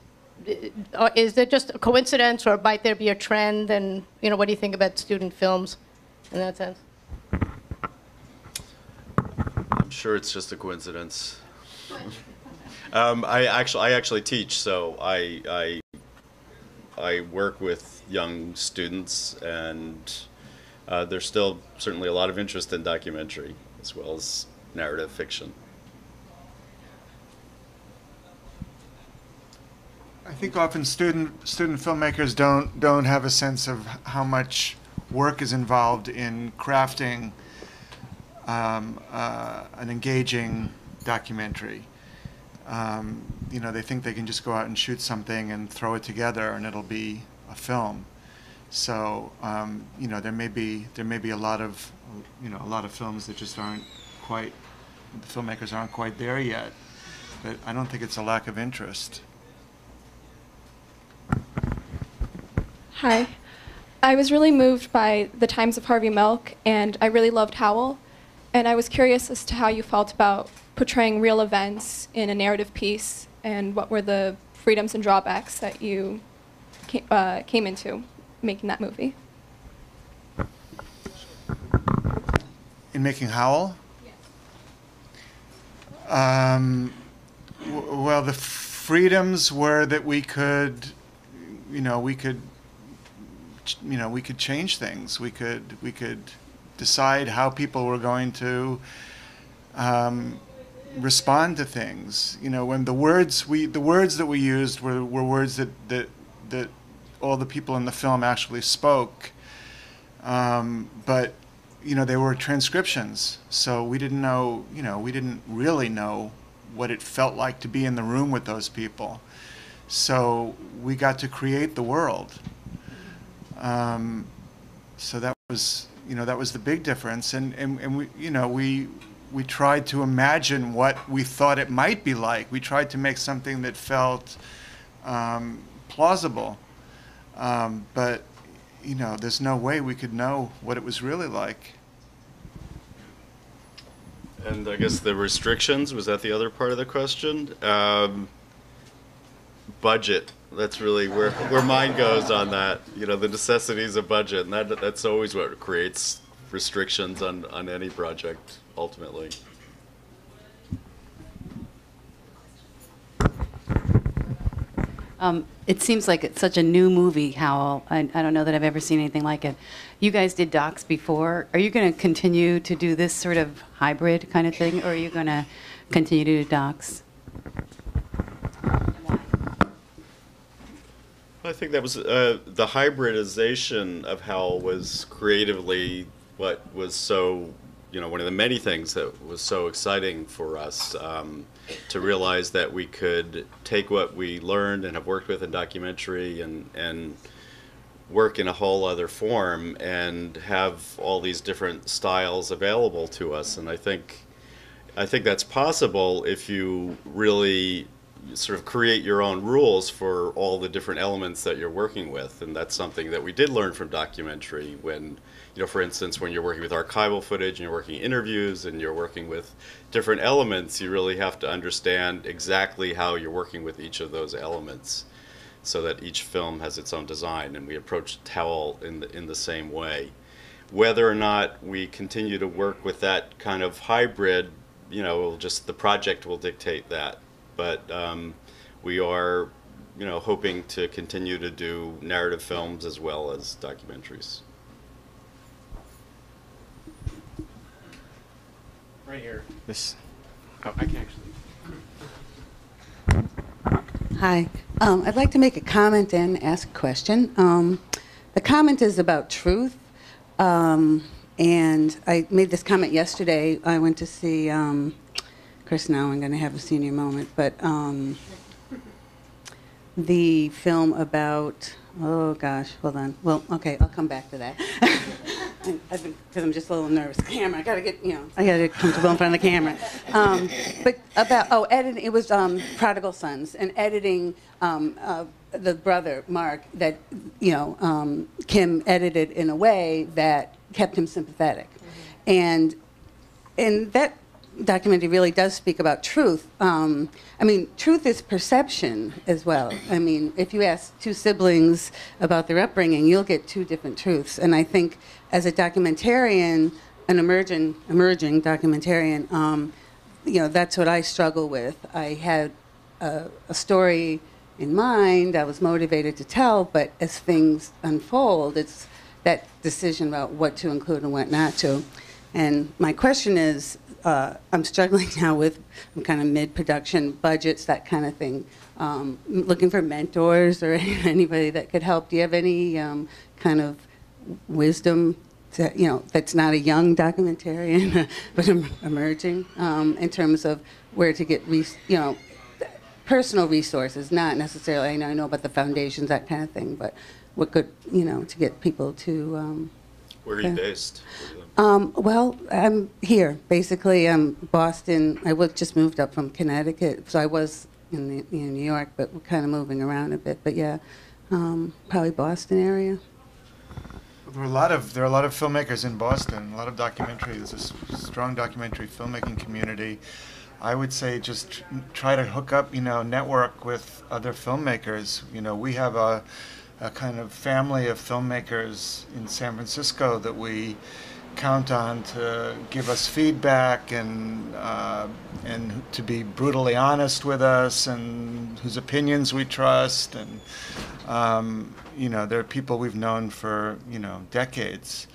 [SPEAKER 9] just a coincidence, or might there be a trend? And what do you think about student films in that sense?
[SPEAKER 3] I'm sure it's just a coincidence. I actually teach, so I work with young students, and there's still certainly a lot of interest in documentary as well as narrative fiction.
[SPEAKER 4] I think often student filmmakers don't have a sense of how much work is involved in crafting an engaging documentary. They think they can just go out and shoot something and throw it together and it'll be a film. So there may be a lot of films that just aren't quite, the filmmakers aren't quite there yet. But I don't think it's a lack of interest.
[SPEAKER 10] Hi. I was really moved by The Times of Harvey Milk, and I really loved Howl. And I was curious as to how you felt about portraying real events in a narrative piece, and what were the freedoms and drawbacks that you came into making that movie.
[SPEAKER 4] In making Howl? Yes. Well, the freedoms were that we could change things. We could decide how people were going to respond to things. When the words that we used were words that all the people in the film actually spoke, but they were transcriptions. So we didn't know. We didn't really know what it felt like to be in the room with those people. So we got to create the world. So that was the big difference, and we tried to imagine what we thought it might be like. We tried to make something that felt plausible, but there's no way we could know what it was really like.
[SPEAKER 3] And I guess the restrictions, was that the other part of the question? Budget. That's really where mine goes on that. The necessities of budget, and that's always what creates restrictions on any project, ultimately.
[SPEAKER 11] It seems like it's such a new movie, Howl. I don't know that I've ever seen anything like it. You guys did docs before. Are you going to continue to do this sort of hybrid kind of thing, or are you going to continue to do docs?
[SPEAKER 3] I think that was the hybridization of Howl was creatively what was so, one of the many things that was so exciting for us, to realize that we could take what we learned and have worked with in documentary and work in a whole other form and have all these different styles available to us. And I think that's possible if you really sort of create your own rules for all the different elements that you're working with. And that's something that we did learn from documentary when, for instance, when you're working with archival footage and you're working interviews and you're working with different elements, you really have to understand exactly how you're working with each of those elements so that each film has its own design. And we approached Howl in the same way. Whether or not we continue to work with that kind of hybrid, just the project will dictate that. But we are, hoping to continue to do narrative films as well as documentaries.
[SPEAKER 2] Right here. I can actually.
[SPEAKER 11] Hi. I'd like to make a comment and ask a question. The comment is about truth. And I made this comment yesterday. I went to see, of course now I'm going to have a senior moment, but the film about, oh gosh, hold on. Well, okay, I'll come back to that. Because I'm just a little nervous. Camera, I gotta get, I gotta get comfortable in front of the camera. But about, editing, it was Prodigal Sons, and editing the brother, Mark, that, Kim edited in a way that kept him sympathetic. And that documentary really does speak about truth. I mean, truth is perception as well. I mean, if you ask two siblings about their upbringing, you'll get two different truths. And I think as a documentarian, an emerging documentarian, you know, that's what I struggle with. I had a story in mind I was motivated to tell, but as things unfold, it's that decision about what to include and what not to. And my question is, I'm struggling now with kind of mid-production budgets, that kind of thing. Looking for mentors or anybody that could help. Do you have any kind of wisdom that, you know, that's not a young documentarian, but emerging in terms of where to get, you know, personal resources, not necessarily, I know about the foundations, that kind of thing, but what could, you know, to get people to...
[SPEAKER 3] Where are you based?
[SPEAKER 11] Well, I'm here. Basically, I'm Boston. I just moved up from Connecticut, so I was in New York, but we're kind of moving around a bit. But yeah, probably Boston area.
[SPEAKER 4] There are a lot of filmmakers in Boston. A lot of documentary. There's a strong documentary filmmaking community. I would say just try to hook up, you know, network with other filmmakers. You know, we have a kind of family of filmmakers in San Francisco that we count on to give us feedback and to be brutally honest with us, and whose opinions we trust. And you know, they're people we've known for, you know, decades.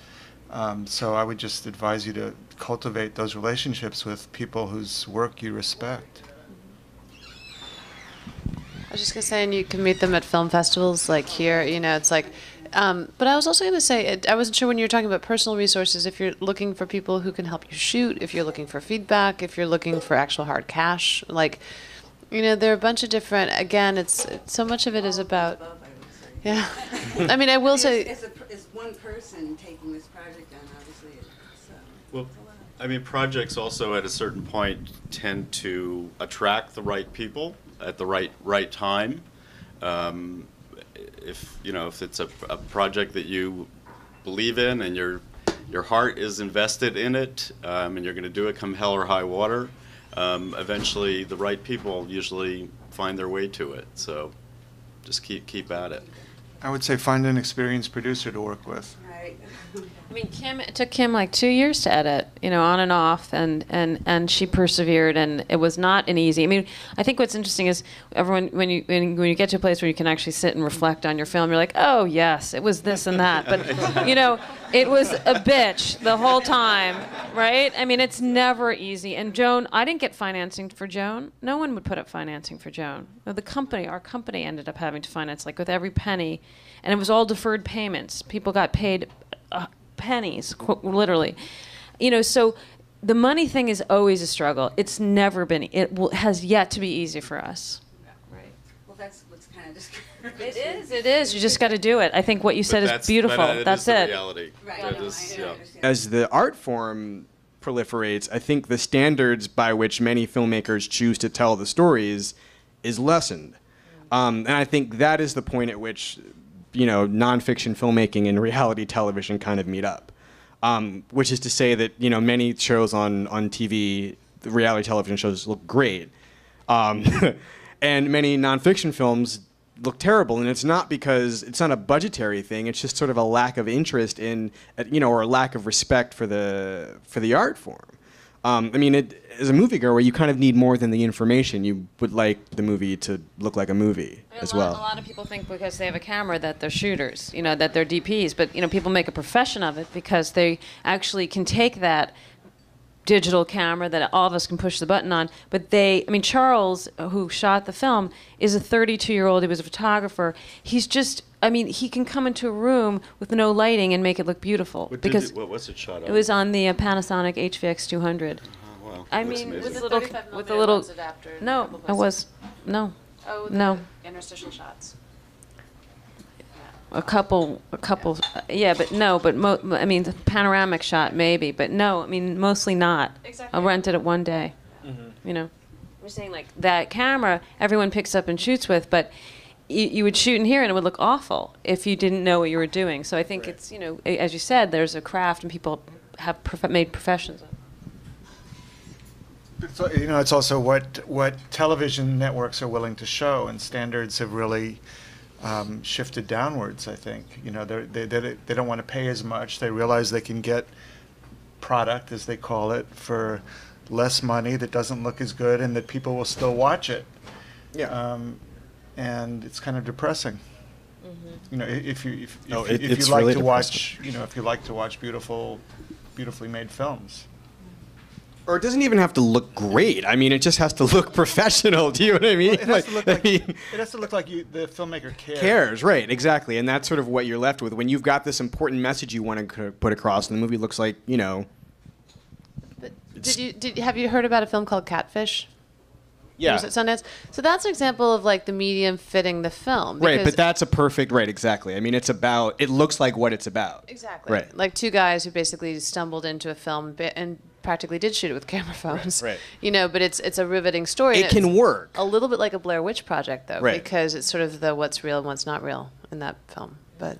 [SPEAKER 4] So I would just advise you to cultivate those relationships with people whose work you respect.
[SPEAKER 6] I was just going to say, and you can meet them at film festivals like here, you know, it's like, but I was also going to say, I wasn't sure when you were talking about personal resources, if you're looking for people who can help you shoot, if you're looking for feedback, if you're looking for actual hard cash, like, you know, there are a bunch of different, again, it's so much of it is about, yeah. I mean, I will say.
[SPEAKER 11] As one person taking this project on, obviously,
[SPEAKER 3] Well, I mean, projects also at a certain point tend to attract the right people at the right time. If you know, if it's a project that you believe in and your heart is invested in it, and you're going to do it come hell or high water, eventually the right people usually find their way to it. So just keep at it.
[SPEAKER 4] I would say find an experienced producer to work with.
[SPEAKER 11] right.
[SPEAKER 5] I mean, it took Kim like 2 years to edit, you know, on and off, and she persevered, and it was not an easy. I mean, I think what's interesting is everyone when you get to a place where you can actually sit and reflect on your film, you're like, oh yes, it was this and that, but you know, it was a bitch the whole time, right? I mean, it's never easy. And Joan, I didn't get financing for Joan. No one would put up financing for Joan. Our company ended up having to finance like with every penny, and it was all deferred payments. People got paid pennies, literally, you know. So the money thing is always a struggle. It's never been. Has yet to be easy for us.
[SPEAKER 11] Right. Well, that's what's kind of discouraging.
[SPEAKER 5] It is. It is. You just got to do it. I think what you said is beautiful. That's
[SPEAKER 3] it.
[SPEAKER 5] it.
[SPEAKER 3] Reality.
[SPEAKER 11] Right.
[SPEAKER 3] That is, yeah.
[SPEAKER 2] As the art form proliferates, I think the standards by which many filmmakers choose to tell the stories is lessened. And I think that is the point at which, you know, nonfiction filmmaking and reality television kind of meet up. Which is to say that, you know, many shows on TV, the reality television shows look great. And many nonfiction films look terrible. And it's not because it's not a budgetary thing. It's just sort of a lack of interest in, you know, or a lack of respect for the art form. I mean, as a moviegoer, you kind of need more than the information. You would like the movie to look like a movie as well.
[SPEAKER 5] A lot of people think because they have a camera that they're shooters, you know, that they're DPs. But, you know, people make a profession of it because they actually can take that digital camera that all of us can push the button on. But Charles, who shot the film, is a 32-year-old. He was a photographer. He's just, I mean, he can come into a room with no lighting and make it look beautiful.
[SPEAKER 3] What was it shot on?
[SPEAKER 5] It was on the Panasonic HVX 200.
[SPEAKER 3] Oh, wow.
[SPEAKER 5] I
[SPEAKER 3] That's
[SPEAKER 5] mean,
[SPEAKER 3] amazing.
[SPEAKER 5] with a little. No, it was no.
[SPEAKER 6] Oh,
[SPEAKER 5] No.
[SPEAKER 6] interstitial shots.
[SPEAKER 5] A couple, yeah, but no, I mean, the panoramic shot maybe, but no, I mean, mostly not.
[SPEAKER 6] Exactly.
[SPEAKER 5] I rented it one day, you know. We're saying like that camera, everyone picks up and shoots with, but you would shoot in here and it would look awful if you didn't know what you were doing. So I think it's, you know, as you said, there's a craft and people have made professions of it.
[SPEAKER 4] So, you know, it's also what television networks are willing to show, and standards have really shifted downwards. I think, you know, they don't want to pay as much. They realize they can get product, as they call it, for less money that doesn't look as good, and that people will still watch it.
[SPEAKER 2] Yeah.
[SPEAKER 4] And it's kind of depressing. You know, if you
[SPEAKER 2] it's
[SPEAKER 4] like
[SPEAKER 2] really
[SPEAKER 4] to
[SPEAKER 2] depressing.
[SPEAKER 4] watch, you know, if you like to watch beautifully made films.
[SPEAKER 2] Or it doesn't even have to look great. I mean, it just has to look professional. Do you know what I mean?
[SPEAKER 4] Well, it has to look like,
[SPEAKER 2] I mean,
[SPEAKER 4] it has to look like the filmmaker
[SPEAKER 2] cares, right? Exactly, and that's sort of what you're left with when you've got this important message you want to put across, and the movie looks like, you know.
[SPEAKER 6] But have you heard about a film called Catfish?
[SPEAKER 2] Yeah.
[SPEAKER 6] It was at Sundance. So that's an example of like the medium fitting the film.
[SPEAKER 2] Right,
[SPEAKER 6] because-
[SPEAKER 2] but that's a perfect, right, exactly. I mean, it looks like what it's about.
[SPEAKER 6] Exactly.
[SPEAKER 2] Right.
[SPEAKER 6] Like two guys who basically stumbled into a film and practically did shoot it with camera phones.
[SPEAKER 2] Right.
[SPEAKER 6] You know, but it's a riveting story.
[SPEAKER 2] It
[SPEAKER 6] and
[SPEAKER 2] can
[SPEAKER 6] it's
[SPEAKER 2] work.
[SPEAKER 6] A little bit like a Blair Witch Project, though,
[SPEAKER 2] Right.
[SPEAKER 6] because it's sort of the what's real and what's not real in that film. But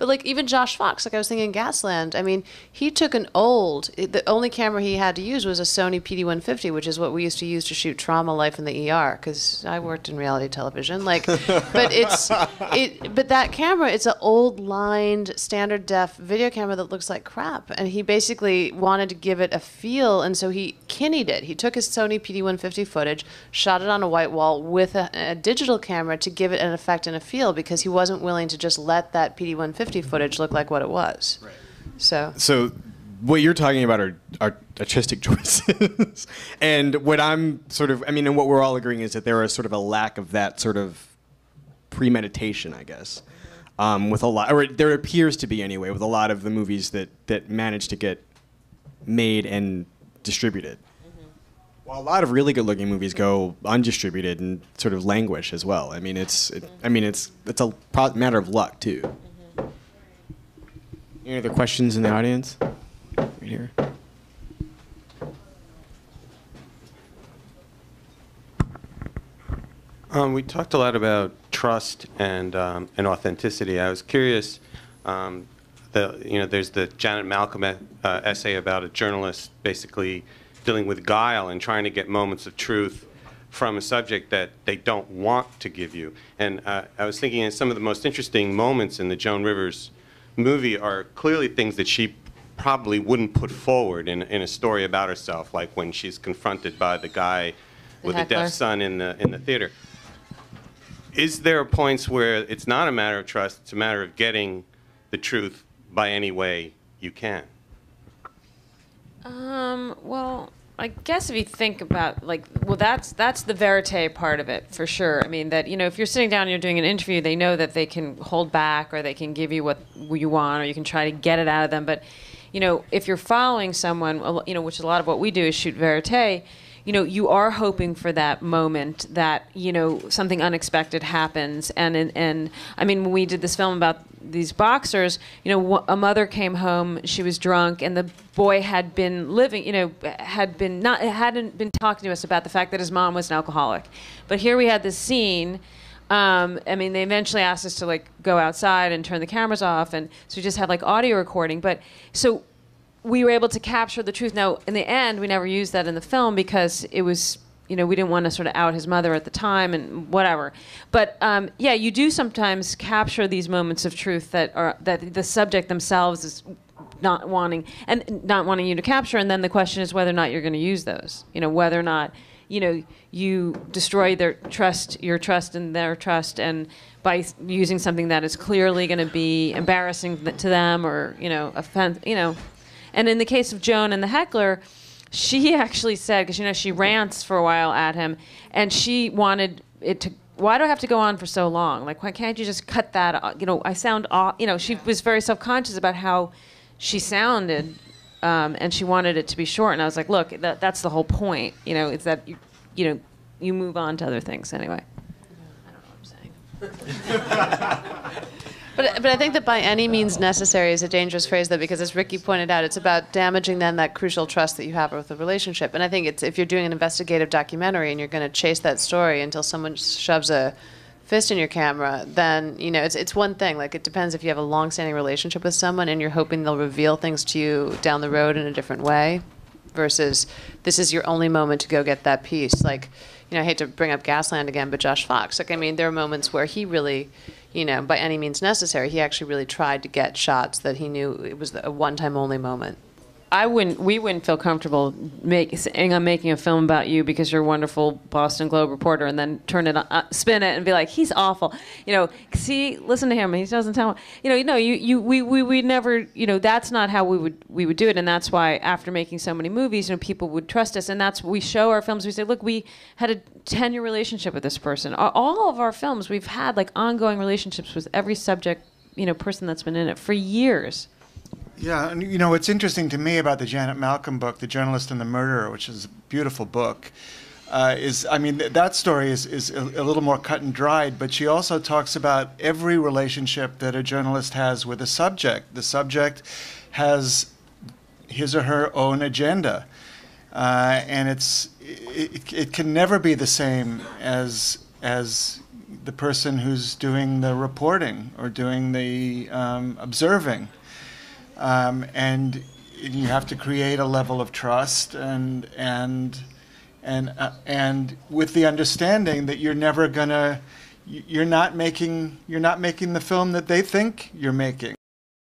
[SPEAKER 6] like even Josh Fox, like I was thinking Gasland, I mean, he took the only camera he had to use was a Sony PD-150, which is what we used to use to shoot Trauma Life in the ER, because I worked in reality television. Like, but that camera, it's an old lined standard def video camera that looks like crap. And he basically wanted to give it a feel, and so he kinneyed it. He took his Sony PD-150 footage, shot it on a white wall with a digital camera to give it an effect and a feel, because he wasn't willing to just let that PD-150 footage look like what it was. Right. So
[SPEAKER 2] what you're talking about are artistic choices. And what I'm sort of, I mean, and what we're all agreeing is that there is sort of a lack of that sort of premeditation, I guess, with a lot, or there appears to be anyway, with a lot of the movies that manage to get made and distributed. Well, a lot of really good-looking movies go undistributed and sort of languish as well. I mean, it's a matter of luck too. Any other questions in the audience? Right here.
[SPEAKER 12] We talked a lot about trust and authenticity. I was curious. There's the Janet Malcolm essay about a journalist basically dealing with guile and trying to get moments of truth from a subject that they don't want to give you. And I was thinking some of the most interesting moments in the Joan Rivers movie are clearly things that she probably wouldn't put forward in a story about herself, like when she's confronted by the guy with a deaf son in the theater. Is there points where it's not a matter of trust, it's a matter of getting the truth by any way you can?
[SPEAKER 5] Well, I guess if you think about, that's the verite part of it, for sure. I mean, that, you know, if you're sitting down and you're doing an interview, they know that they can hold back or they can give you what you want or you can try to get it out of them. But, you know, if you're following someone, you know, which is a lot of what we do is shoot verite, you know, you are hoping for that moment that, you know, something unexpected happens. And I mean, when we did this film about these boxers, you know, a mother came home, she was drunk, and the boy had been living, you know, hadn't been talking to us about the fact that his mom was an alcoholic. But here we had this scene. I mean, they eventually asked us to like go outside and turn the cameras off, and so we just had like audio recording. But so we were able to capture the truth. Now, in the end, we never used that in the film because it was, you know, we didn't want to sort of out his mother at the time and whatever. But yeah, you do sometimes capture these moments of truth that the subject themselves is not wanting you to capture. And then the question is whether or not you're going to use those. You know, whether or not, you know, you destroy your trust and their trust, and by using something that is clearly going to be embarrassing to them or, you know, you know. And in the case of Joan and the heckler, she actually said, because, you know, she rants for a while at him, and she wanted it to, why do I have to go on for so long? Like, why can't you just cut that? You know, I sound, you know, she was very self-conscious about how she sounded, and she wanted it to be short. And I was like, look, that's the whole point. You know, it's that, you move on to other things anyway. I don't know what I'm saying.
[SPEAKER 6] But I think that by any means necessary is a dangerous phrase, though, because as Ricky pointed out, it's about damaging then that crucial trust that you have with a relationship. And I think it's if you're doing an investigative documentary and you're going to chase that story until someone shoves a fist in your camera, then it's one thing. Like, it depends if you have a long-standing relationship with someone and you're hoping they'll reveal things to you down the road in a different way, versus this is your only moment to go get that piece. Like, I hate to bring up Gasland again, but Josh Fox. Like, I mean, there are moments where he really, by any means necessary, he actually really tried to get shots that he knew it was a one-time only moment.
[SPEAKER 5] We wouldn't feel comfortable saying I'm making a film about you because you're a wonderful Boston Globe reporter, and then spin it and be like, he's awful. See, listen to him. He doesn't tell. We never. That's not how we would do it, and that's why after making so many movies, people would trust us, and we show our films. We say, look, we had a 10-year relationship with this person. All of our films, we've had like ongoing relationships with every subject, person that's been in it for years.
[SPEAKER 4] Yeah, and what's interesting to me about the Janet Malcolm book, The Journalist and the Murderer, which is a beautiful book, that story is a little more cut and dried, but she also talks about every relationship that a journalist has with a subject. The subject has his or her own agenda, and it can never be the same as the person who's doing the reporting or doing the observing. And you have to create a level of trust and with the understanding that you're not making the film that they think you're making.